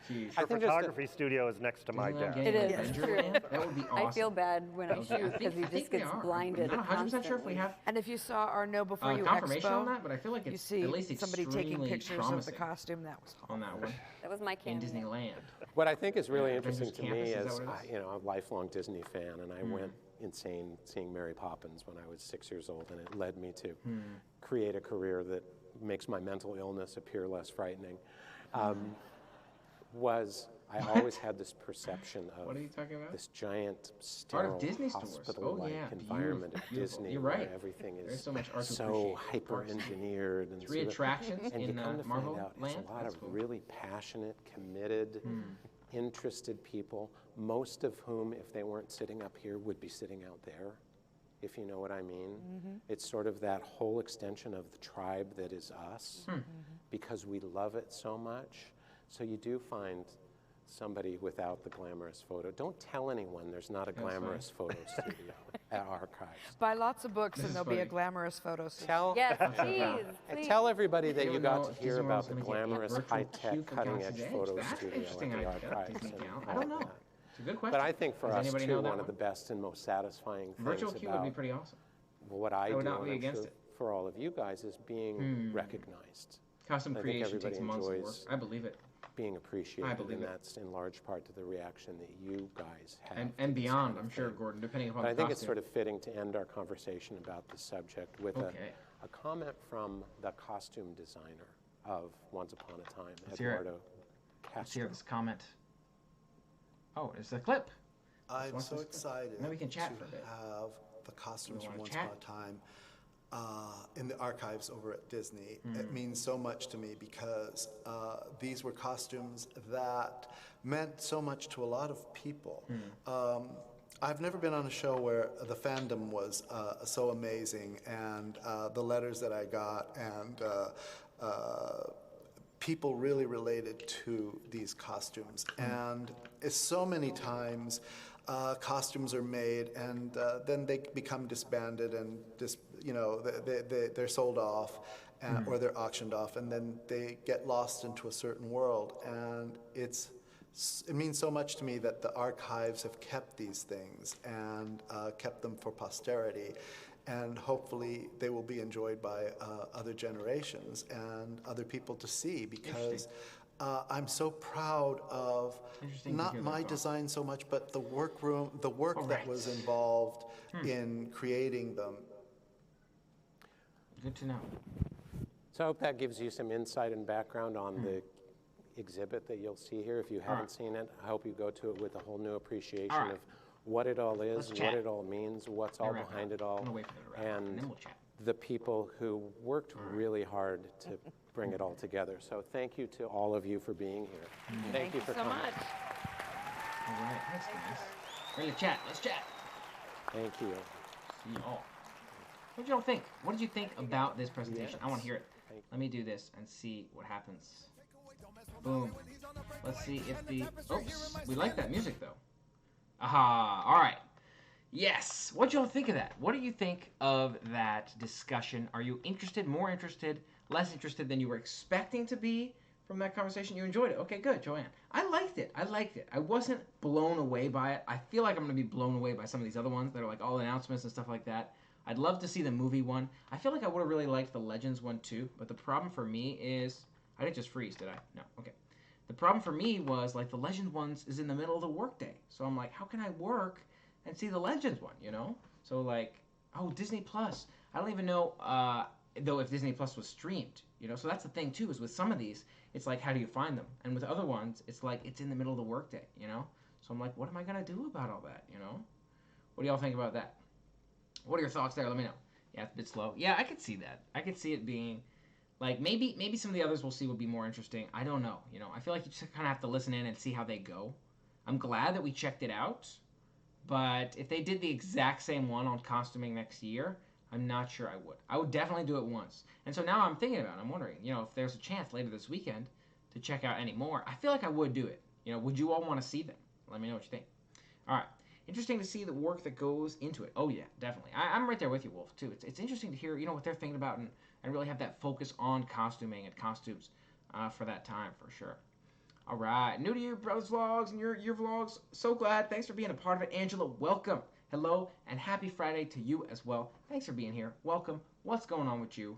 Jeez. I Our think just photography studio is next to my Disneyland desk. getting It an is, Avenger true. land? That would be awesome. I feel bad when I Okay, shoot because he I think just they gets are. blinded. I'm not 100% sure if we have And if you saw our Know Before You confirmation Expo, on that, but I feel like you it's see at least somebody taking extremely pictures of the promising costume. That was on that one That was my in camera. Disneyland. What I think is really Yeah, interesting Avengers to me Campus, is is, that what it is? you know, a lifelong Disney fan, and I went insane seeing Mary Poppins when I was 6 years old, and it led me to create a career that makes my mental illness appear less frightening. I always had this perception of What are you talking about? this giant Part sterile of Disney stores. hospital-like Oh, yeah, environment of beautiful. Disney You're where right. everything There's is so much art to so appreciate, of course. hyper-engineered and Three sort of- attractions and you in come to Marvel find out it's Land. a lot That's of cool. really passionate, committed, interested people, most of whom, if they weren't sitting up here, would be sitting out there, if you know what I mean. It's sort of that whole extension of the tribe that is us, because we love it so much. So you do find somebody without the glamorous photo. Don't tell anyone there's not a glamorous photo studio at Archives. buy lots of books This and is there'll be a funny. glamorous photo. studio. Tell, Yes, please. and please. tell everybody that You you don't got know to if hear Disney about World's the gonna get glamorous, virtual high-tech, cute cutting-edge Galaxy's photo Edge. That's studio interesting at the idea. Archives. Disney and Gal. I all don't know. that. It's a good question. But I think for Does us, anybody too, know that one of the best and most satisfying things Virtual queue would about be pretty awesome. what I I do, would not and be I'm against sure it. for all of you guys, is being recognized. Costume I think creation everybody takes months of work. enjoys I believe it. being appreciated, believe and it. that's in large part to the reaction that you guys have. to And this beyond, kind of I'm sure, thing. Gordon, depending upon But I the think it's costume. sort of fitting to end our conversation about this subject with Okay. a comment from the costume designer of Once Upon a Time, Let's hear it. Eduardo Let's hear Castro. this comment. Oh, it's a clip. I'm What's so this? excited Then we can chat to for a bit. have the costumes You from wanna Once chat? Upon a Time in the archives over at Disney. Mm. It means so much to me because these were costumes that meant so much to a lot of people. I've never been on a show where the fandom was so amazing, and the letters that I got, and people really related to these costumes. And it's so many times costumes are made, and then they become disbanded, and they're sold off, or they're auctioned off, and then they get lost into a certain world. And it's it means so much to me that the archives have kept these things and kept them for posterity. And hopefully they will be enjoyed by other generations and other people to see, because I'm so proud of not my design so much, but the work that was involved in creating them. Good to know. So I hope that gives you some insight and background on the exhibit that you'll see here. If you haven't seen it, I hope you go to it with a whole new appreciation of what it all is, what it all means, what's all behind it all, and the people who worked really hard to bring it all together. So thank you to all of you for being here. Thank you for coming. Much. All right, thanks, guys. We're gonna chat. Let's chat. Thank you. See you all. What did y'all think? What did you think about this presentation? I want to hear it. Let me do this and see what happens. Boom. Let's see if the... Oops. We like that music, though. Aha. All right. Yes. What y'all think of that? What do you think of that discussion? Are you interested, more interested, less interested than you were expecting to be from that conversation? You enjoyed it. Okay, good, Joanne. I liked it. I wasn't blown away by it. I feel like I'm going to be blown away by some of these other ones that are like all announcements and stuff like that. I'd love to see the movie one. I feel like I would have really liked the Legends one too, but the problem for me is... I didn't just freeze, did I? No. Okay. The problem for me was, like, the Legend ones is in the middle of the workday. So I'm like, how can I work and see the Legends one, you know? So, like, oh, Disney Plus. I don't even know, though, if Disney Plus was streamed, you know? So that's the thing, too, is with some of these, it's like, how do you find them? And with other ones, it's like, it's in the middle of the workday, you know? So I'm like, what am I going to do about all that, you know? What do y'all think about that? What are your thoughts there? Let me know. Yeah, it's a bit slow. Yeah, I could see that. I could see it being... Like, maybe some of the others we'll see would be more interesting. I don't know, you know. I feel like you just kind of have to listen in and see how they go. I'm glad that we checked it out, but if they did the exact same one on costuming next year, I'm not sure I would. I would definitely do it once. And so now I'm thinking about it. I'm wondering, you know, if there's a chance later this weekend to check out any more. I feel like I would do it. You know, would you all want to see them? Let me know what you think. All right. Interesting to see the work that goes into it. Oh, yeah, definitely. I'm right there with you, Wolf, too. It's interesting to hear, you know, what they're thinking about and really have that focus on costuming and costumes for that time, for sure. All right. New to you, Brothers Vlogs and your vlogs. So glad. Thanks for being a part of it. Angela, welcome. Hello, and happy Friday to you as well. Thanks for being here. Welcome. What's going on with you?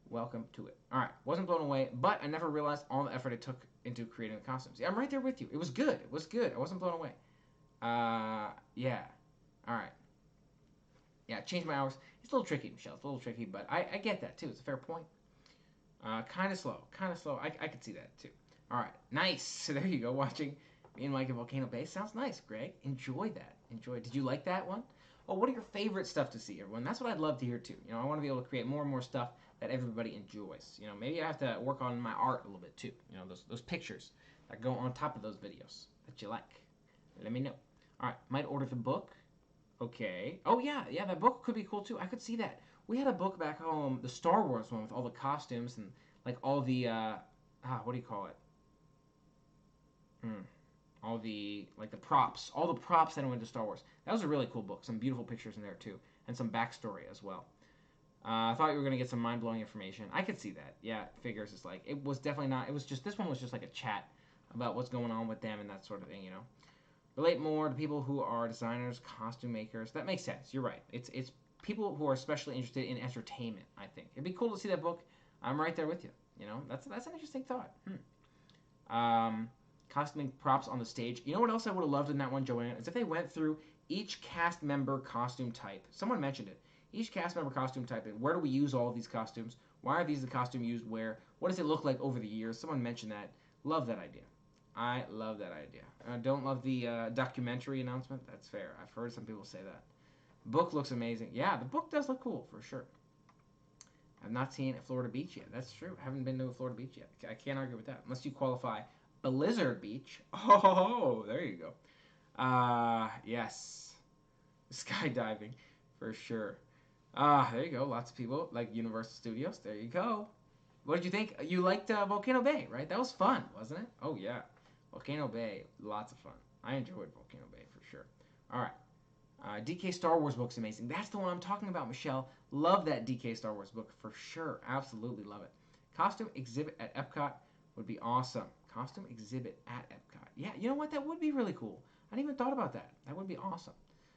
Welcome to it. All right. Wasn't blown away, but I never realized all the effort it took into creating the costumes. Yeah, I'm right there with you. It was good. It was good. I wasn't blown away. Yeah. All right. Yeah, change my hours. It's a little tricky, Michelle. It's a little tricky, but I get that, too. It's a fair point. Kind of slow. Kind of slow. I could see that, too. All right. Nice. So there you go. Watching me and Mike at Volcano Bay. Sounds nice, Greg. Enjoy that. Enjoy. Did you like that one? Oh, what are your favorite stuff to see, everyone? That's what I'd love to hear, too. You know, I want to be able to create more and more stuff that everybody enjoys. You know, maybe I have to work on my art a little bit, too. You know, those pictures that go on top of those videos that you like. Let me know. All right. Might order the book. Okay. Oh, yeah. Yeah, that book could be cool, too. I could see that. We had a book back home, the Star Wars one, with all the costumes and, like, all the, what do you call it? All the, like, the props. All the props that went into Star Wars. That was a really cool book. Some beautiful pictures in there, too. And some backstory as well. I thought you were going to get some mind-blowing information. I could see that. Yeah, figures is like, it was definitely not, it was just, this one was just like a chat about what's going on with them and that sort of thing, you know? Relate more to people who are designers, costume makers. That makes sense. You're right. It's people who are especially interested in entertainment, I think. It'd be cool to see that book. I'm right there with you. You know, that's an interesting thought. Costuming props on the stage. You know what else I would have loved in that one, Joanne? Is if they went through each cast member costume type. Someone mentioned it. Each cast member costume type. And where do we use all of these costumes? Why are these the costume used where? What does it look like over the years? Someone mentioned that. Love that idea. I love that idea. I don't love the documentary announcement. That's fair. I've heard some people say that. Book looks amazing. Yeah, the book does look cool, for sure. I've not seen Florida Beach yet. That's true. I haven't been to Florida Beach yet. I can't argue with that. Unless you qualify Blizzard Beach. Oh, there you go. Yes. Skydiving, for sure. There you go. Lots of people like Universal Studios. There you go. What did you think? You liked Volcano Bay, right? That was fun, wasn't it? Oh, yeah. Volcano Bay, lots of fun. I enjoyed Volcano Bay, for sure. All right. DK Star Wars book's amazing. That's the one I'm talking about, Michelle. Love that DK Star Wars book, for sure. Absolutely love it. Costume exhibit at Epcot would be awesome. Costume exhibit at Epcot. Yeah, you know what? That would be really cool. I didn't even thought about that. That would be awesome.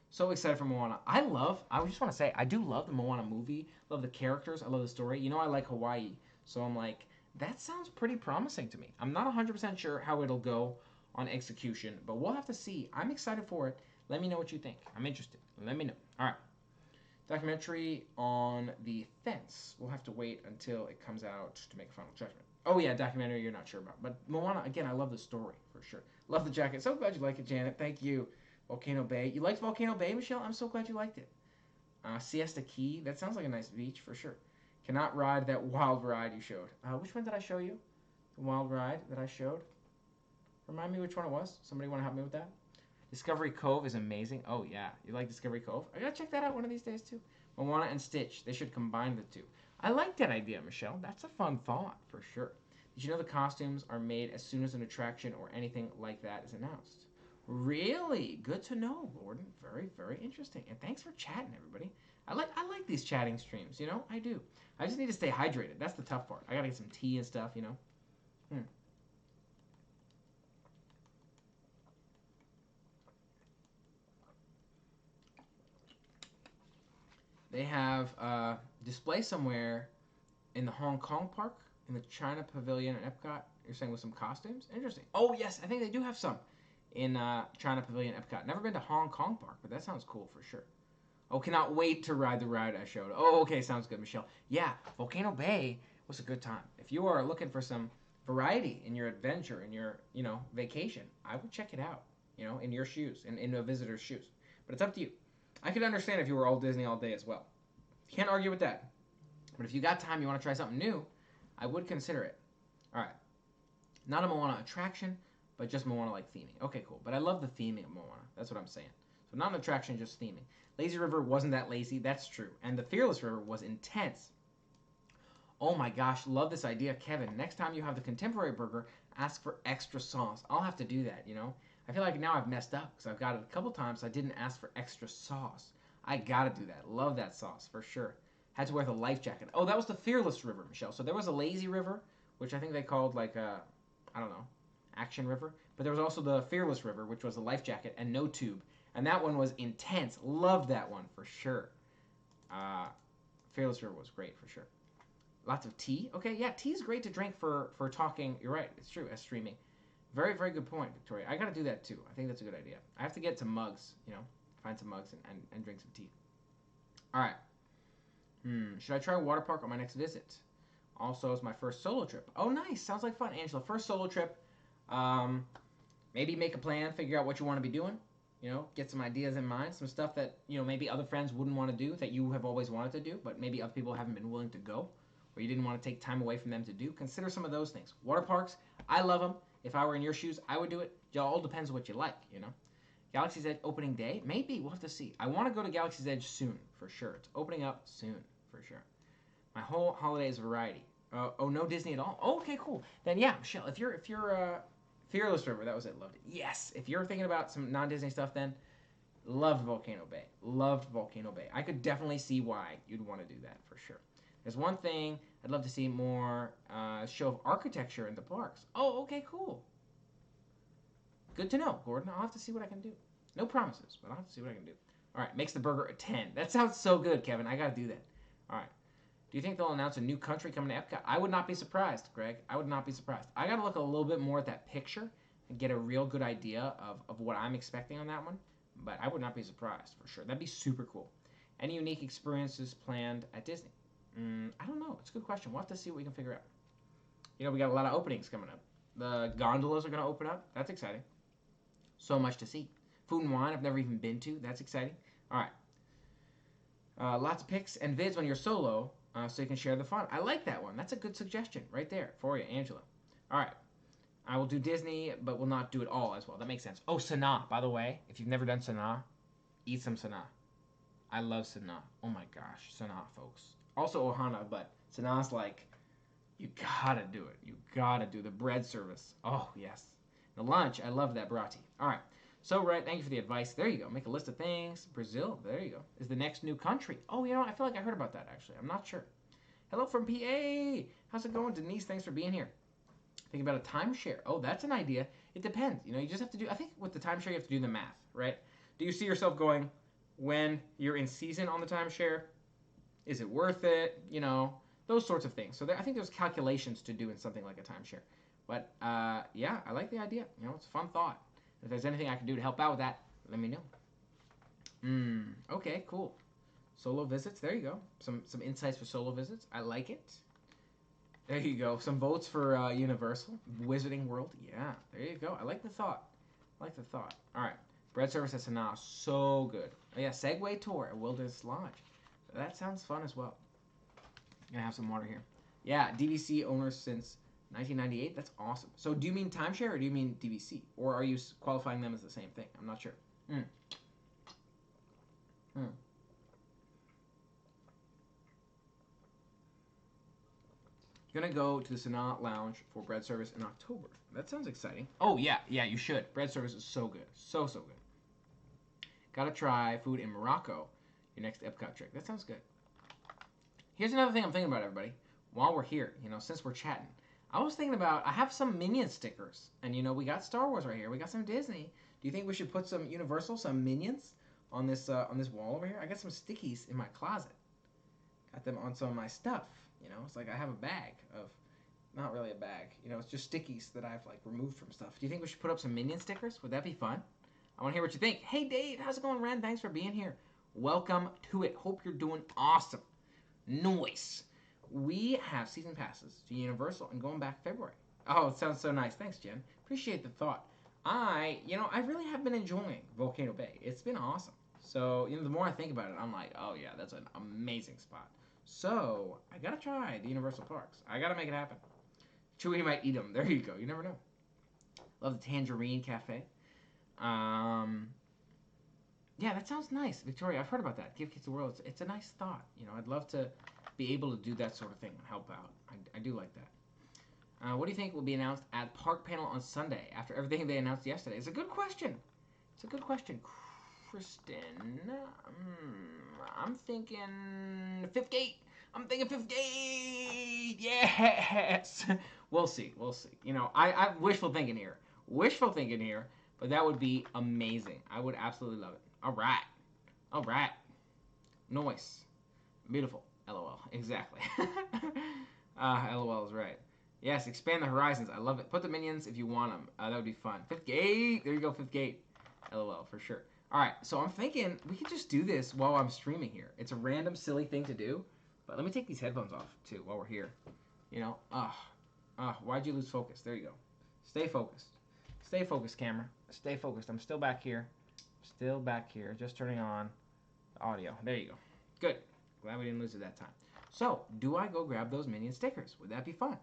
So excited for Moana. I just want to say, I do love the Moana movie. Love the characters. I love the story. You know, I like Hawaii. So I'm like, that sounds pretty promising to me. I'm not 100% sure how it'll go on execution, but we'll have to see. I'm excited for it. Let me know what you think. I'm interested. Let me know. All right. Documentary on the fence. We'll have to wait until it comes out to make a final judgment. Oh yeah, documentary you're not sure about. But Moana, again, I love the story for sure. Love the jacket. So glad you like it, Janet. Thank you. Volcano Bay. You liked Volcano Bay, Michelle? I'm so glad you liked it. Siesta Key. That sounds like a nice beach for sure. Cannot ride that wild ride you showed. Which one did I show you? The wild ride that I showed? Remind me which one it was. Somebody want to help me with that? Discovery Cove is amazing. Oh, yeah. You like Discovery Cove? I gotta check that out one of these days, too. Moana and Stitch. They should combine the two. I like that idea, Michelle. That's a fun thought, for sure. Did you know the costumes are made as soon as an attraction or anything like that is announced? Really? Good to know, Gordon. Very, very interesting. And thanks for chatting, everybody. I like these chatting streams, you know? I do. I just need to stay hydrated. That's the tough part. I gotta get some tea and stuff, you know? They have a display somewhere in the Hong Kong park, in the China Pavilion at Epcot. You're saying with some costumes? Interesting. Oh, yes, I think they do have some in China Pavilion at Epcot. Never been to Hong Kong park, but that sounds cool for sure. Oh, cannot wait to ride the ride I showed. Oh, okay, sounds good, Michelle. Yeah, Volcano Bay was a good time. If you are looking for some variety in your adventure, in your, vacation, I would check it out, in your shoes, in a visitor's shoes. But it's up to you. I could understand if you were all Disney all day as well. Can't argue with that. But if you got time, you want to try something new, I would consider it. All right. Not a Moana attraction, but just Moana-like theming. Okay, cool. But I love the theming of Moana. That's what I'm saying. So not an attraction, just theming. Lazy River wasn't that lazy. That's true. And the Fearless River was intense. Oh my gosh, love this idea, Kevin. Next time you have the contemporary burger, ask for extra sauce. I'll have to do that, I feel like now I've messed up because I've got it a couple times. I didn't ask for extra sauce. I gotta do that. Love that sauce for sure. Had to wear the life jacket. Oh, that was the Fearless River, Michelle. So there was a Lazy River, which I think they called like a, Action River. But there was also the Fearless River, which was a life jacket and no tube. And that one was intense. Loved that one for sure. Fearless River was great for sure. Lots of tea. Okay, yeah, tea is great to drink for talking. You're right. It's true. As streaming. Very, very good point, Victoria. I got to do that too. I think that's a good idea. I have to get some mugs, find some mugs and drink some tea. All right. Should I try a water park on my next visit? Also, it's my first solo trip. Oh, nice. Sounds like fun, Angela. First solo trip. Maybe make a plan, figure out what you want to be doing. Get some ideas in mind, some stuff that, maybe other friends wouldn't want to do that you have always wanted to do, but maybe other people haven't been willing to go, or you didn't want to take time away from them to do. Consider some of those things. Water parks, I love them. If I were in your shoes, I would do it. It all depends on what you like, Galaxy's Edge opening day? Maybe. We'll have to see. I want to go to Galaxy's Edge soon, for sure. It's opening up soon, for sure. My whole holiday is variety. Oh, no Disney at all? Oh, okay, cool. Then, yeah, Michelle, if you're Fearless River, that was it. Loved it. Yes. If you're thinking about some non-Disney stuff, then loved Volcano Bay. Loved Volcano Bay. I could definitely see why you'd want to do that, for sure. There's one thing I'd love to see more show of architecture in the parks. Oh, okay, cool. Good to know, Gordon. I'll have to see what I can do. No promises, but I'll have to see what I can do. All right, makes the burger a 10. That sounds so good, Kevin. I got to do that. All right. Do you think they'll announce a new country coming to Epcot? I would not be surprised, Greg. I would not be surprised. I got to look a little bit more at that picture and get a real good idea of what I'm expecting on that one. But I would not be surprised, for sure. That'd be super cool. Any unique experiences planned at Disney? I don't know. It's a good question. We'll have to see what we can figure out. We got a lot of openings coming up. The gondolas are going to open up. That's exciting. So much to see. Food and wine I've never even been to. That's exciting. All right. Lots of pics and vids when you're solo so you can share the fun. I like that one. That's a good suggestion right there for you, Angela. All right. I will do Disney, but will not do it all as well. That makes sense. Oh, Sanaa, by the way. If you've never done Sanaa, eat some Sanaa. I love Sanaa. Oh my gosh. Sanaa, folks. Also Ohana, but Sanaa's like, you gotta do it. You gotta do the bread service. Oh, yes. The lunch, I love that brati. All right. So, right, thank you for the advice. There you go. Make a list of things. Brazil, there you go, is the next new country. Oh, I feel like I heard about that, actually. I'm not sure. Hello from PA. How's it going, Denise? Thanks for being here. Think about a timeshare. Oh, that's an idea. It depends. You know, you just have to do, I think with the timeshare, you have to do the math, right? Do you see yourself going, when you're in season on the timeshare, is it worth it? You know, those sorts of things. So I think there's calculations to do in something like a timeshare. But yeah, I like the idea. You know, it's a fun thought. If there's anything I can do to help out with that, let me know. Okay, cool. Solo visits, there you go. Some insights for solo visits. I like it. There you go. Some votes for Universal. Wizarding World. Yeah, there you go. I like the thought. All right. Bread service at Sanaa. So good. Oh, yeah, Segway tour at Wilderness Lodge. That sounds fun as well. Gonna have some water here. Yeah, DVC owners since 1998. That's awesome. So do you mean timeshare or do you mean DVC? Or are you qualifying them as the same thing? I'm not sure. Gonna go to the Sanaa Lounge for bread service in October. That sounds exciting. Oh yeah, you should. Bread service is so good, so good. Gotta try food in Morocco. Your next Epcot trick. That sounds good. Here's another thing I'm thinking about, everybody. While we're here, you know, since we're chatting, I was thinking about, I have some Minion stickers, and you know, we got Star Wars right here. We got some Disney. Do you think we should put some Universal, some Minions on this wall over here? I got some stickies in my closet. Got them on some of my stuff. You know, it's like I have a bag of, not really a bag, you know, it's just stickies that I've like removed from stuff. Do you think we should put up some Minion stickers? Would that be fun? I want to hear what you think. Hey Dave, how's it going, Ren? Thanks for being here. Welcome to it. Hope you're doing awesome. Nice. We have season passes to Universal and going back February. Oh, it sounds so nice. Thanks, Jen. Appreciate the thought. I really have been enjoying Volcano Bay. It's been awesome. So, you know, the more I think about it, I'm like, oh yeah, that's an amazing spot. So, I gotta try the Universal Parks. I gotta make it happen. Chewie might eat them. There you go. You never know. Love the Tangerine Cafe. Yeah, that sounds nice. Victoria, I've heard about that. Give Kids the World. It's a nice thought. You know, I'd love to be able to do that sort of thing and help out. I do like that. What do you think will be announced at Park Panel on Sunday after everything they announced yesterday? It's a good question. Kristen, I'm thinking Fifth Gate. Fifth Gate. Yes. We'll see. You know, I'm wishful thinking here. But that would be amazing. I would absolutely love it. All right. Nice. Beautiful. LOL. Exactly. LOL is right. Yes, expand the horizons. I love it. Put the Minions if you want them. That would be fun. Fifth Gate. There you go, Fifth Gate. LOL, for sure. All right, so I'm thinking we could just do this while I'm streaming here. It's a random, silly thing to do, but let me take these headphones off, too, while we're here. You know, why'd you lose focus? There you go. Stay focused. Stay focused, camera. Stay focused. I'm still back here. Just turning on the audio. There you go. Good. Glad we didn't lose it that time. So, do I go grab those Minion stickers? Would that be fun?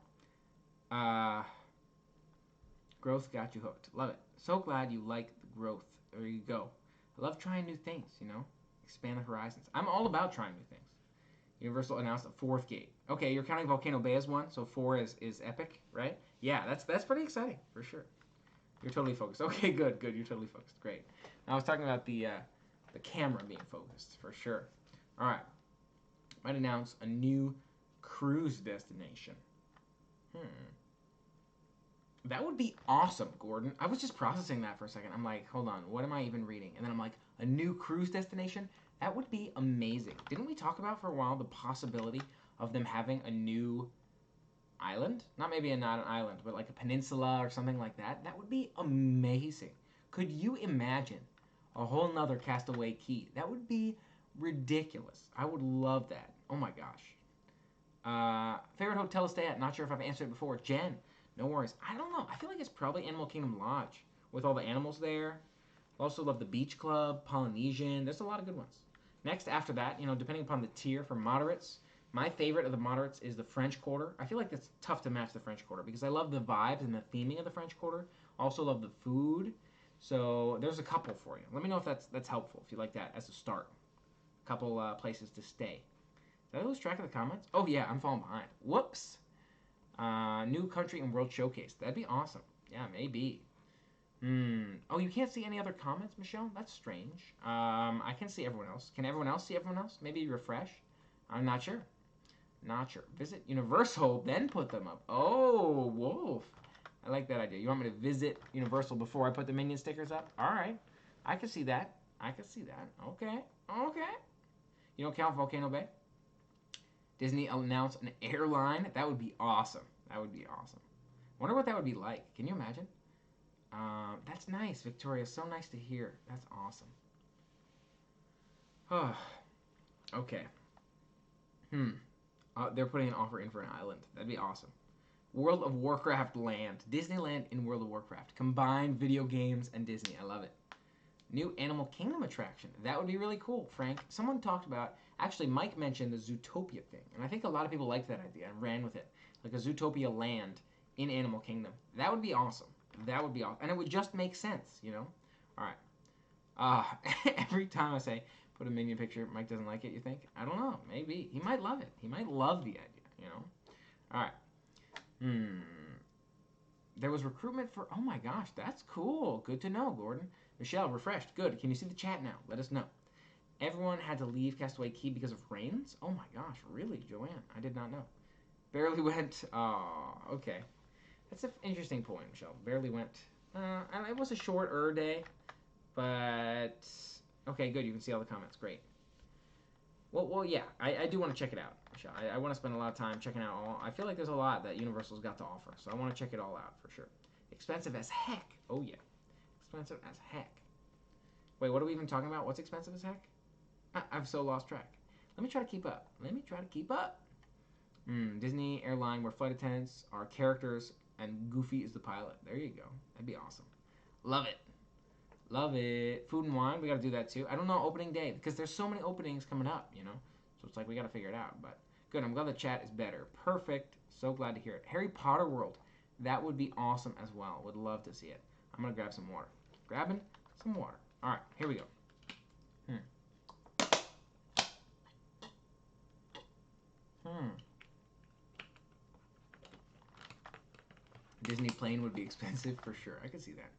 Growth got you hooked. Love it. So glad you like the growth. There you go. I love trying new things, you know? Expand the horizons. I'm all about trying new things. Universal announced a fourth gate. Okay, you're counting Volcano Bay as one, so 4 is epic, right? Yeah, that's pretty exciting, for sure. You're totally focused. Okay, good. You're totally focused. Great. Now I was talking about the camera being focused, for sure. All right. Might announce a new cruise destination. That would be awesome, Gordon. I was just processing that for a second. I'm like, hold on, what am I even reading? And then I'm like, a new cruise destination? That would be amazing. Didn't we talk about for a while the possibility of them having a new island? Not an island, but like a peninsula or something like that. That would be amazing. Could you imagine a whole nother Castaway Key? That would be ridiculous. I would love that. Oh my gosh. Favorite hotel to stay at? Not sure if I've answered it before. Jen. No worries. I don't know. I feel like it's probably Animal Kingdom Lodge with all the animals there. Also love the Beach Club, Polynesian. There's a lot of good ones. Next, after that, you know, depending upon the tier for moderates, my favorite of the moderates is the French Quarter. I feel like it's tough to match the French Quarter because I love the vibes and the theming of the French Quarter. Also love the food. So there's a couple for you. Let me know if that's helpful, if you like that as a start. A couple places to stay. Did I lose track of the comments? Oh, yeah, I'm falling behind. Whoops. New Country and World Showcase. That'd be awesome. Yeah, maybe. Oh, you can't see any other comments, Michelle? That's strange. I can see everyone else. Can everyone else see everyone else? Maybe refresh? I'm not sure. Not sure. Visit Universal, then put them up. Oh, Wolf. I like that idea. You want me to visit Universal before I put the Minion stickers up? All right. I can see that. I can see that. Okay. Okay. You don't count Volcano Bay? Disney announced an airline. That would be awesome. That would be awesome. Wonder what that would be like. Can you imagine? That's nice, Victoria. So nice to hear. That's awesome. Okay. They're putting an offer in for an island. That'd be awesome. World of Warcraft land. Disneyland in World of Warcraft. Combined video games and Disney. I love it. New Animal Kingdom attraction. That would be really cool, Frank. Someone talked about, actually Mike mentioned the Zootopia thing. And I think a lot of people liked that idea and ran with it. Like a Zootopia land in Animal Kingdom. That would be awesome. That would be awesome. And it would just make sense, you know? Alright. Every time I say, put a Minion picture, Mike doesn't like it, you think? I don't know. Maybe. He might love it. He might love the idea, you know? Alright. There was recruitment for... Oh my gosh, that's cool. Good to know, Gordon. Michelle, refreshed. Good. Can you see the chat now? Let us know. Everyone had to leave Castaway Cay because of rains? Oh my gosh, really, Joanne? I did not know. Barely went... Oh, okay. That's an interesting point, Michelle. Barely went... it was a shorter day, but... Okay, good. You can see all the comments. Great. Well, yeah. I do want to check it out, Michelle. I want to spend a lot of time checking out all... I feel like there's a lot that Universal's got to offer, so I want to check it all out for sure. Expensive as heck. Oh, yeah. Expensive as heck. Wait, what are we even talking about? What's expensive as heck? I've so lost track. Let me try to keep up. Disney airline where flight attendants are characters and Goofy is the pilot. There you go. That'd be awesome. Love it. Love it. Food and wine, we got to do that too. I don't know opening day because there's so many openings coming up, you know? So it's like we got to figure it out. But good, I'm glad the chat is better. Perfect. So glad to hear it. Harry Potter World. That would be awesome as well. Would love to see it. I'm going to grab some water. Grabbing some water. All right, here we go. Disney plane would be expensive for sure. I could see that.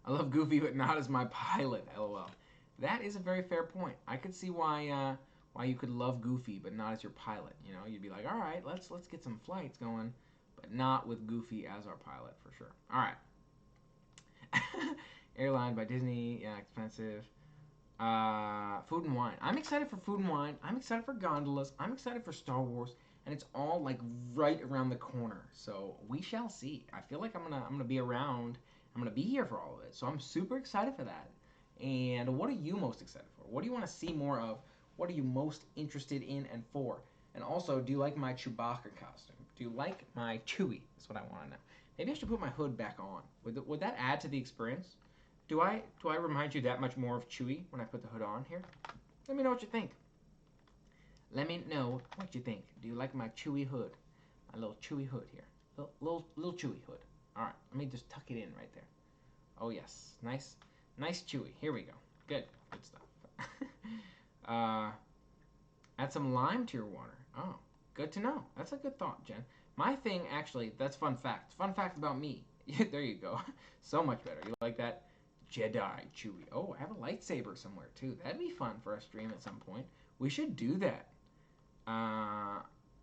I love Goofy, but not as my pilot. LOL. That is a very fair point. I could see why you could love Goofy, but not as your pilot. You know, you'd be like, all right, let's get some flights going, but not with Goofy as our pilot for sure. All right. Airline by Disney. Yeah, expensive. Food and wine. I'm excited for food and wine. I'm excited for gondolas. I'm excited for Star Wars. And it's all like right around the corner. So we shall see. I feel like I'm gonna be around. I'm gonna be here for all of it. So I'm super excited for that. And what are you most excited for? What do you want to see more of? What are you most interested in and for? And also, do you like my Chewbacca costume? Do you like my Chewie? That's what I want to know. Maybe I should put my hood back on. Would that add to the experience? Do I remind you that much more of Chewie when I put the hood on here? Let me know what you think. Let me know what you think. Do you like my Chewie hood? My little Chewie hood here. Little Chewie hood. All right, let me just tuck it in right there. Oh yes, nice Chewie. Here we go. Good stuff. Add some lime to your water. Oh, good to know. That's a good thought, Jen. My thing, actually, that's fun fact. Fun fact about me. There you go. So much better. You like that? Jedi Chewie. Oh, I have a lightsaber somewhere too. That'd be fun for a stream at some point. We should do that.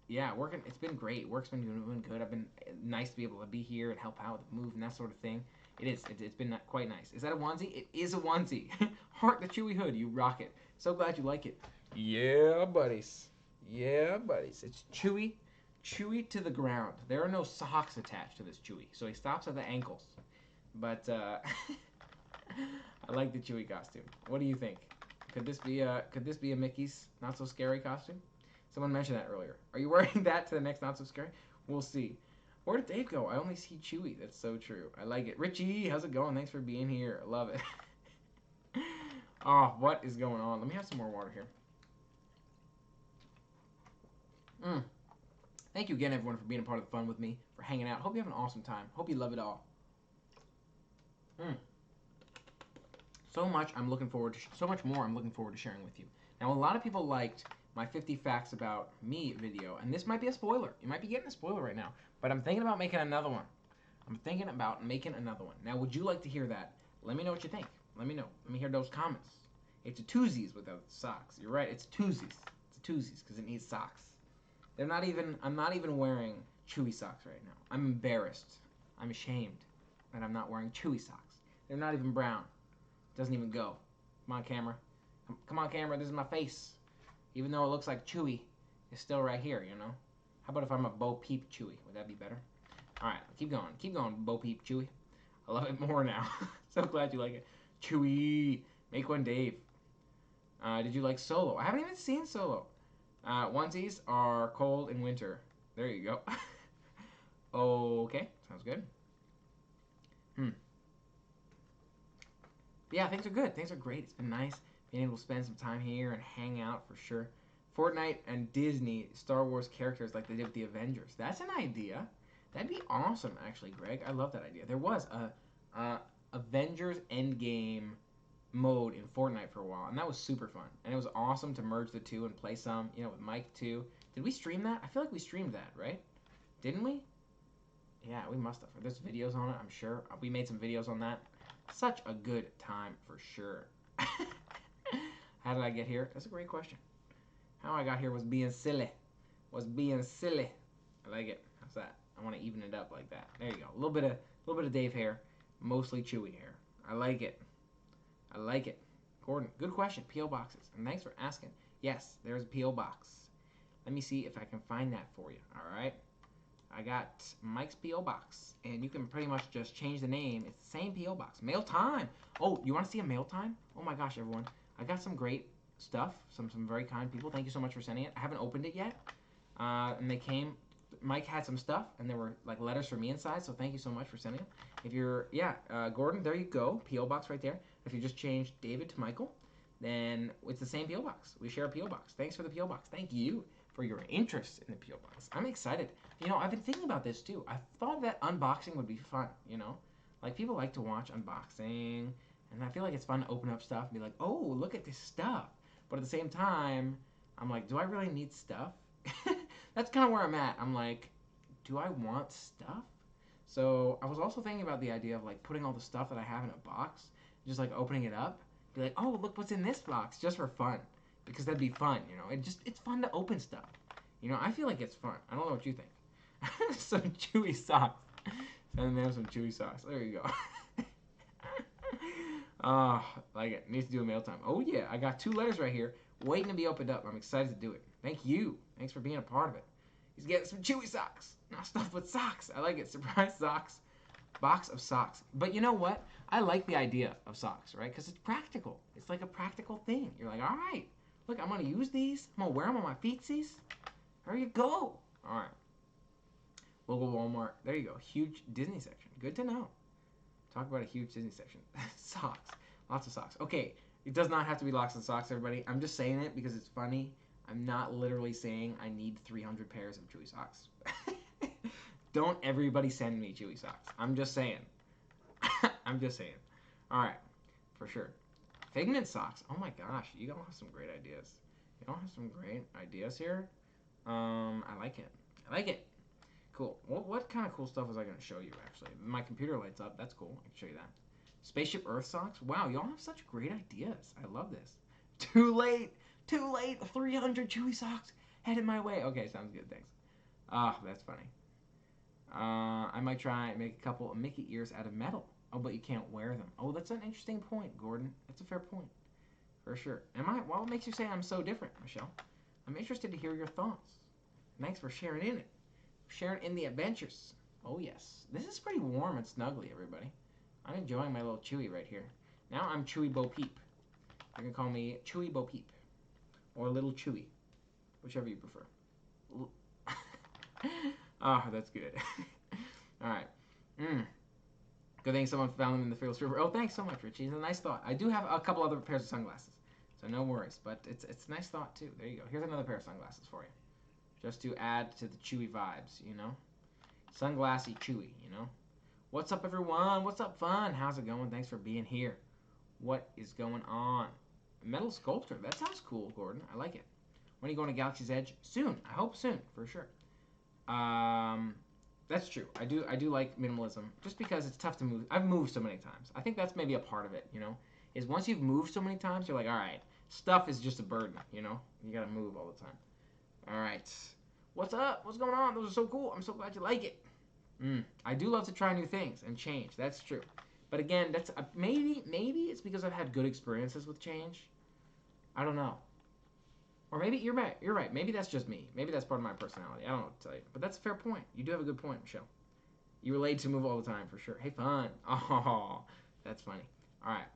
Yeah, working. It's been great. Work's been doing good. I've been nice to be able to be here and help out with the move and that sort of thing. It is. It's been quite nice. Is that a onesie? It is a onesie. Heart the Chewy hood. You rock it. So glad you like it. Yeah, buddies. Yeah, buddies. It's Chewy to the ground. There are no socks attached to this Chewy, so he stops at the ankles. But I like the Chewy costume. What do you think? Could this be a Mickey's Not So Scary costume? Someone mentioned that earlier. Are you wearing that to the next Not So Scary? We'll see. Where did Dave go? I only see Chewy. That's so true. I like it. Richie, how's it going? Thanks for being here. I love it. Oh, what is going on? Let me have some more water here. Thank you again, everyone, for being a part of the fun with me, for hanging out. Hope you have an awesome time. Hope you love it all. So much more I'm looking forward to sharing with you. Now, a lot of people liked my 50 facts about me video, and this might be a spoiler. You might be getting a spoiler right now, but I'm thinking about making another one. Now, would you like to hear that? Let me know what you think. Let me know. Let me hear those comments. It's a twosies without socks. You're right. It's twosies. It's a twosies because it needs socks. I'm not even wearing Chewy socks right now. I'm embarrassed. I'm ashamed that I'm not wearing Chewy socks. They're not even brown. Doesn't even go. Come on, camera. Come on, camera. This is my face. Even though it looks like Chewy, it's still right here, you know? How about if I'm a Bo Peep Chewy? Would that be better? All right, keep going. Keep going, Bo Peep Chewy. I love it more now. So glad you like it. Chewy. Make one, Dave. Did you like Solo? I haven't even seen Solo. Onesies are cold in winter. There you go. Okay, sounds good. Yeah, things are good. Things are great. It's been nice being able to spend some time here and hang out for sure. Fortnite and Disney Star Wars characters like they did with the Avengers. That's an idea. That'd be awesome, actually, Greg. I love that idea. There was a Avengers Endgame mode in Fortnite for a while, and that was super fun. And it was awesome to merge the two and play some, you know, with Mike too. Did we stream that? I feel like we streamed that, right? Didn't we? Yeah, we must have. There's videos on it, I'm sure. We made some videos on that. Such a good time for sure. How did I get here? That's a great question. How I got here was being silly. I like it. How's that? I want to even it up like that. There you go. A little bit of Dave hair, mostly Chewy hair. I like it. Gordon, good question. P.O. boxes. And thanks for asking. Yes, there's a P.O. box. Let me see if I can find that for you. All right. I got Mike's P.O. box. And you can pretty much just change the name. It's the same P.O. box. Mail time. Oh, you want to see a mail time? Oh my gosh, everyone. I got some great stuff. Some very kind people. Thank you so much for sending it. I haven't opened it yet. And they came. Mike had some stuff, and there were like letters for me inside, so thank you so much for sending them. If you're, Gordon, there you go. P.O. box right there. If you just change David to Michael, then it's the same P.O. box. We share a P.O. box. Thanks for the P.O. box. Thank you for your interest in the P.O. box. I'm excited. You know, I've been thinking about this too. I thought that unboxing would be fun, you know? Like, people like to watch unboxing, and I feel like it's fun to open up stuff and be like, oh, look at this stuff. But at the same time, I'm like, do I really need stuff? That's kind of where I'm at. I'm like, do I want stuff? So I was also thinking about the idea of like putting all the stuff that I have in a box, just like opening it up, be like, oh, look what's in this box, just for fun, because that'd be fun, you know. It's fun to open stuff, you know. I feel like it's fun. I don't know what you think. Some Chewy socks. Send them some Chewy socks. There you go. Like it. Needs to do a mail time. Oh yeah, I got 2 letters right here, waiting to be opened up. I'm excited to do it. Thank you. Thanks for being a part of it. He's getting some Chewy socks. Not stuff with socks. I like it. Surprise socks. Box of socks. But you know what? I like the idea of socks, right? Because it's practical. It's like a practical thing. You're like, all right, look, I'm going to use these. I'm going to wear them on my feetsies. There you go. All right. Local Walmart. There you go. Huge Disney section. Good to know. Talk about a huge Disney section. Socks. Lots of socks. Okay. It does not have to be lots of socks, everybody. I'm just saying it because it's funny. I'm not literally saying I need 300 pairs of Chewy socks. Don't everybody send me Chewy socks. I'm just saying. I'm just saying. All right. For sure. Figment socks. Oh my gosh. You all have some great ideas. You all have some great ideas here. I like it. I like it. Cool. Well, what kind of cool stuff was I going to show you, actually? My computer lights up. That's cool. I can show you that. Spaceship Earth socks. Wow, y'all have such great ideas. I love this. Too late. Too late. 300 Chewy socks headed my way. Okay, sounds good. Thanks. That's funny. I might try and make a couple of Mickey ears out of metal. Oh, but you can't wear them. Oh, that's an interesting point, Gordon. That's a fair point. For sure. What makes you say I'm so different, Michelle? I'm interested to hear your thoughts. Thanks for sharing in it. Sharing in the adventures. Oh, yes. This is pretty warm and snuggly, everybody. I'm enjoying my little Chewy right here. Now I'm Chewy Bo Peep. You can call me Chewy Bo Peep. Or Little Chewy. Whichever you prefer. That's good. Alright. Good thing someone found them in the Fearless River. Oh, thanks so much, Richie. It's a nice thought. I do have a couple other pairs of sunglasses. So no worries. But it's a nice thought, too. There you go. Here's another pair of sunglasses for you. Just to add to the Chewy vibes, you know? Sunglassy Chewy, you know? What's up, everyone? What's up, fun? How's it going? Thanks for being here. What is going on? Metal sculptor. That sounds cool, Gordon. I like it. When are you going to Galaxy's Edge? Soon. I hope soon, for sure. That's true. I do like minimalism, just because it's tough to move. I've moved so many times. I think that's maybe a part of it, you know? Is once you've moved so many times, you're like, all right, stuff is just a burden, you know? You got to move all the time. All right. What's up? What's going on? Those are so cool. I'm so glad you like it. I do love to try new things and change. That's true. But again, that's maybe it's because I've had good experiences with change. I don't know. Or maybe you're right. You're right. Maybe that's just me. Maybe that's part of my personality. I don't know what to tell you. But that's a fair point. You do have a good point, Michelle. You relate to move all the time for sure. Hey, fun. Oh, that's funny. All right.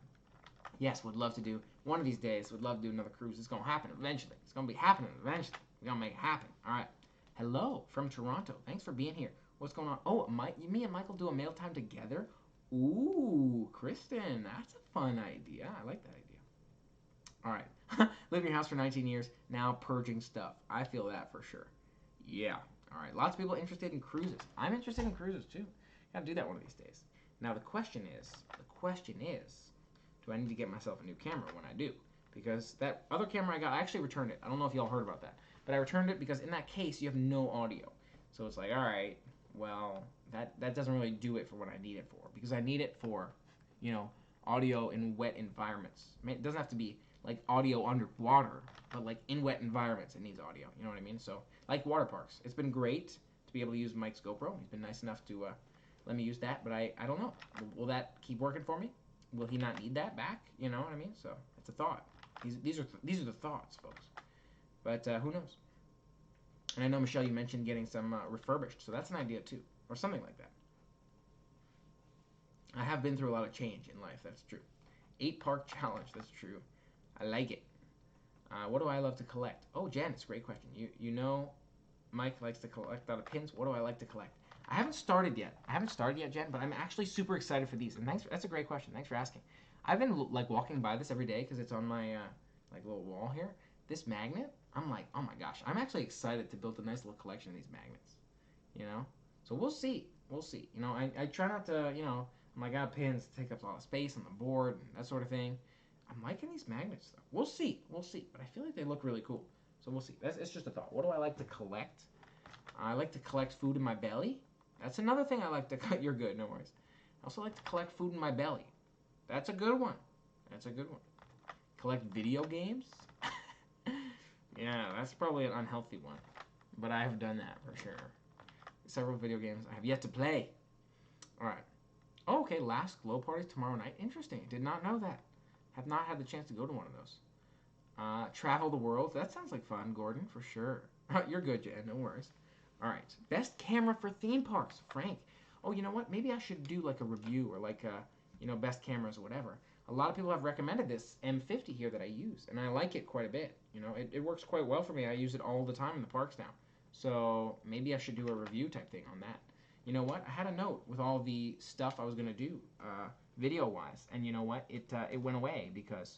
Yes, would love to do one of these days. Would love to do another cruise. It's gonna happen eventually. It's gonna be happening eventually. We're gonna make it happen. All right. Hello from Toronto. Thanks for being here. What's going on? Oh, me and Michael do a mail time together. Ooh, Kristen, that's a fun idea. I like that idea. All right. Live in your house for 19 years, now purging stuff. I feel that for sure. Yeah. All right. Lots of people interested in cruises. I'm interested in cruises too. Gotta do that one of these days. Now the question is, do I need to get myself a new camera when I do? Because that other camera I got, I actually returned it. I don't know if y'all heard about that, but I returned it because in that case you have no audio. So it's like, all right, well, that doesn't really do it for what I need it for, because I need it for, audio in wet environments. I mean, it doesn't have to be like audio underwater, but like in wet environments it needs audio. You know what I mean? So like water parks, it's been great to be able to use Mike's GoPro. He's been nice enough to let me use that, but I don't know. Will that keep working for me? Will he not need that back? You know what I mean? So it's a thought. These are the thoughts, folks. But who knows? And I know, Michelle, you mentioned getting some refurbished, so that's an idea too, or something like that. I have been through a lot of change in life, that's true. 8-park challenge, that's true. I like it. What do I love to collect? Oh, Jen, it's a great question. You know Mike likes to collect out of pins. What do I like to collect? I haven't started yet, Jen, but I'm actually super excited for these. And that's a great question. Thanks for asking. I've been like walking by this every day because it's on my like little wall here. This magnet, I'm like, oh my gosh, I'm actually excited to build a nice little collection of these magnets. So we'll see. I try not to, I'm like, I got pins to take up a lot of space on the board and that sort of thing. I'm liking these magnets though. We'll see. But I feel like they look really cool. So we'll see. It's just a thought. What do I like to collect? I like to collect food in my belly. That's another thing I like to cut. You're good, no worries. I also like to collect food in my belly. That's a good one. Collect video games. Yeah, that's probably an unhealthy one. But I have done that for sure. Several video games I have yet to play. All right. Oh, okay, last glow parties tomorrow night. Interesting. Did not know that. Have not had the chance to go to one of those. Travel the world. That sounds like fun, Gordon, for sure. You're good, Jen. No worries. All right. Best camera for theme parks. Frank. Oh, you know what? Maybe I should do like a review or like best cameras or whatever. A lot of people have recommended this M50 here that I use, and I like it quite a bit. It works quite well for me. I use it all the time in the parks now. So maybe I should do a review type thing on that. You know what? I had a note with all the stuff I was going to do video-wise, and you know what? It went away because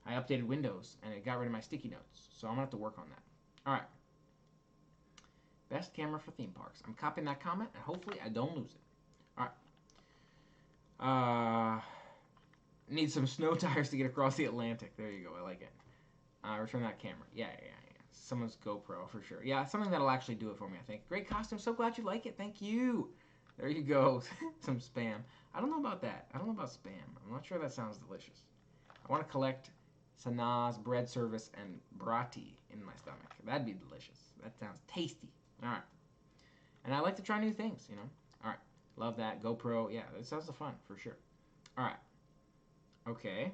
I updated Windows, and it got rid of my sticky notes. So I'm going to have to work on that. All right. Best camera for theme parks. I'm copying that comment, and hopefully I don't lose it. All right. Need some snow tires to get across the Atlantic. There you go. I like it. Return that camera. Yeah. Someone's GoPro for sure. Yeah, something that'll actually do it for me, I think. Great costume. So glad you like it. Thank you. There you go. Some spam. I don't know about that. I don't know about spam. I'm not sure that sounds delicious. I want to collect Sanaa's bread service and brati in my stomach. That'd be delicious. That sounds tasty. All right. And I like to try new things, All right. Love that. GoPro. Yeah, that sounds fun for sure. All right. Okay.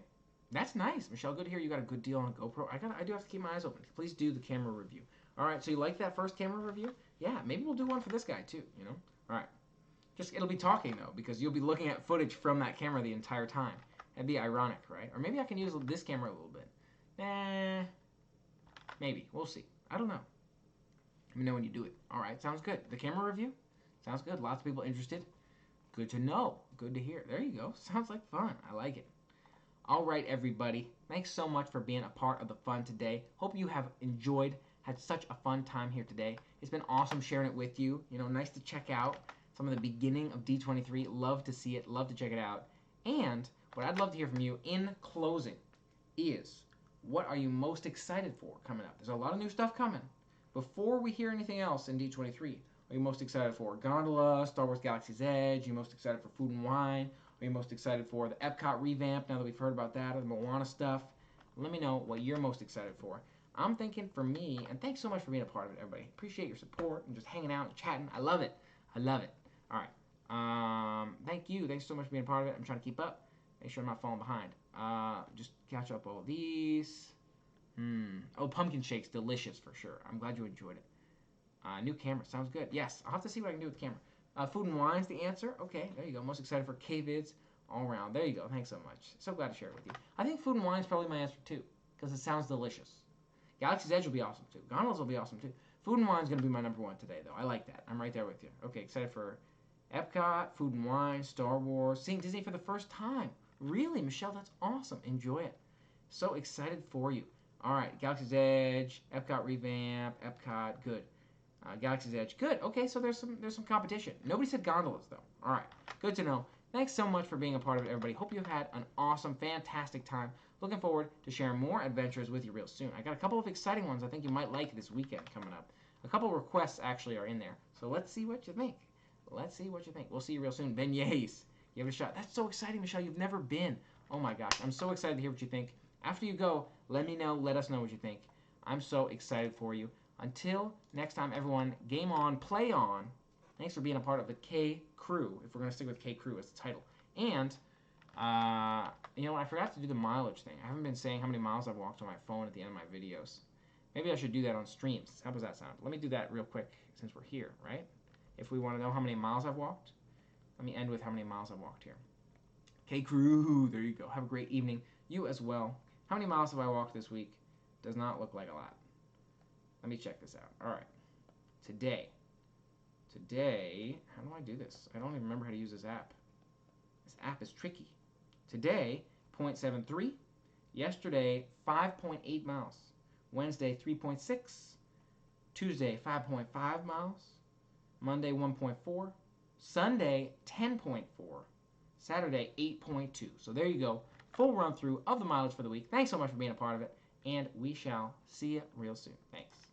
That's nice. Michelle, good to hear you got a good deal on a GoPro. I do have to keep my eyes open. Please do the camera review. All right, so you like that first camera review? Yeah, maybe we'll do one for this guy too, All right. It'll be talking though, because you'll be looking at footage from that camera the entire time. That'd be ironic, right? Or maybe I can use this camera a little bit. Maybe. We'll see. I don't know. Let me know when you do it. All right, sounds good. The camera review? Sounds good. Lots of people interested. Good to know. Good to hear. There you go. Sounds like fun. I like it. All right, everybody. Thanks so much for being a part of the fun today. Hope you have enjoyed, had such a fun time here today. It's been awesome sharing it with you. Nice to check out some of the beginning of D23. Love to see it. Love to check it out. And what I'd love to hear from you in closing is, what are you most excited for coming up? There's a lot of new stuff coming. Before we hear anything else in D23, are you most excited for Gondola, Star Wars Galaxy's Edge? Are you most excited for Food and Wine? Are you most excited for the Epcot revamp now that we've heard about that, or the Moana stuff? Let me know what you're most excited for. I'm thinking for me, and thanks so much for being a part of it, everybody. Appreciate your support and just hanging out and chatting. I love it. I love it. All right. Thank you. Thanks so much for being a part of it. I'm trying to keep up. Make sure I'm not falling behind. Just catch up all these. Oh, pumpkin shake's delicious for sure. I'm glad you enjoyed it. New camera. Sounds good. Yes, I'll have to see what I can do with the camera. Food and wine's the answer. Okay, there you go. Most excited for K-Vids all around. There you go. Thanks so much. So glad to share it with you. I think food and wine's probably my answer too, because it sounds delicious. Galaxy's Edge will be awesome too. Gondolas will be awesome too. Food and wine's going to be my number one today, though. I like that. I'm right there with you. Okay, excited for Epcot, Food and Wine, Star Wars, seeing Disney for the first time. Really, Michelle, that's awesome. Enjoy it. So excited for you. All right, Galaxy's Edge, Epcot revamp, Epcot, good. Galaxy's Edge, good. Okay, so there's some competition. Nobody said gondolas though. All right, good to know. Thanks so much for being a part of it, everybody. Hope you've had an awesome, fantastic time. Looking forward to sharing more adventures with you real soon. I got a couple of exciting ones I think you might like this weekend coming up. A couple requests actually are in there. So let's see what you think. Let's see what you think. We'll see you real soon. Beignets. Give it a shot. That's so exciting, Michelle. You've never been. Oh my gosh. I'm so excited to hear what you think. After you go, let me know. Let us know what you think. I'm so excited for you. Until next time, everyone, game on, play on. Thanks for being a part of the K Crew, if we're going to stick with K Crew as the title. And, you know, I forgot to do the mileage thing. I haven't been saying how many miles I've walked on my phone at the end of my videos. Maybe I should do that on streams. How does that sound? Let me do that real quick since we're here, right? If we want to know how many miles I've walked, let me end with how many miles I've walked here. K Crew, there you go. Have a great evening. You as well. How many miles have I walked this week? Does not look like a lot. Let me check this out. All right. Today, how do I do this? I don't even remember how to use this app. This app is tricky. Today, 0.73. Yesterday, 5.8 miles. Wednesday, 3.6. Tuesday, 5.5 miles. Monday, 1.4. Sunday, 10.4. Saturday, 8.2. So there you go. Full run through of the mileage for the week. Thanks so much for being a part of it. And we shall see you real soon. Thanks.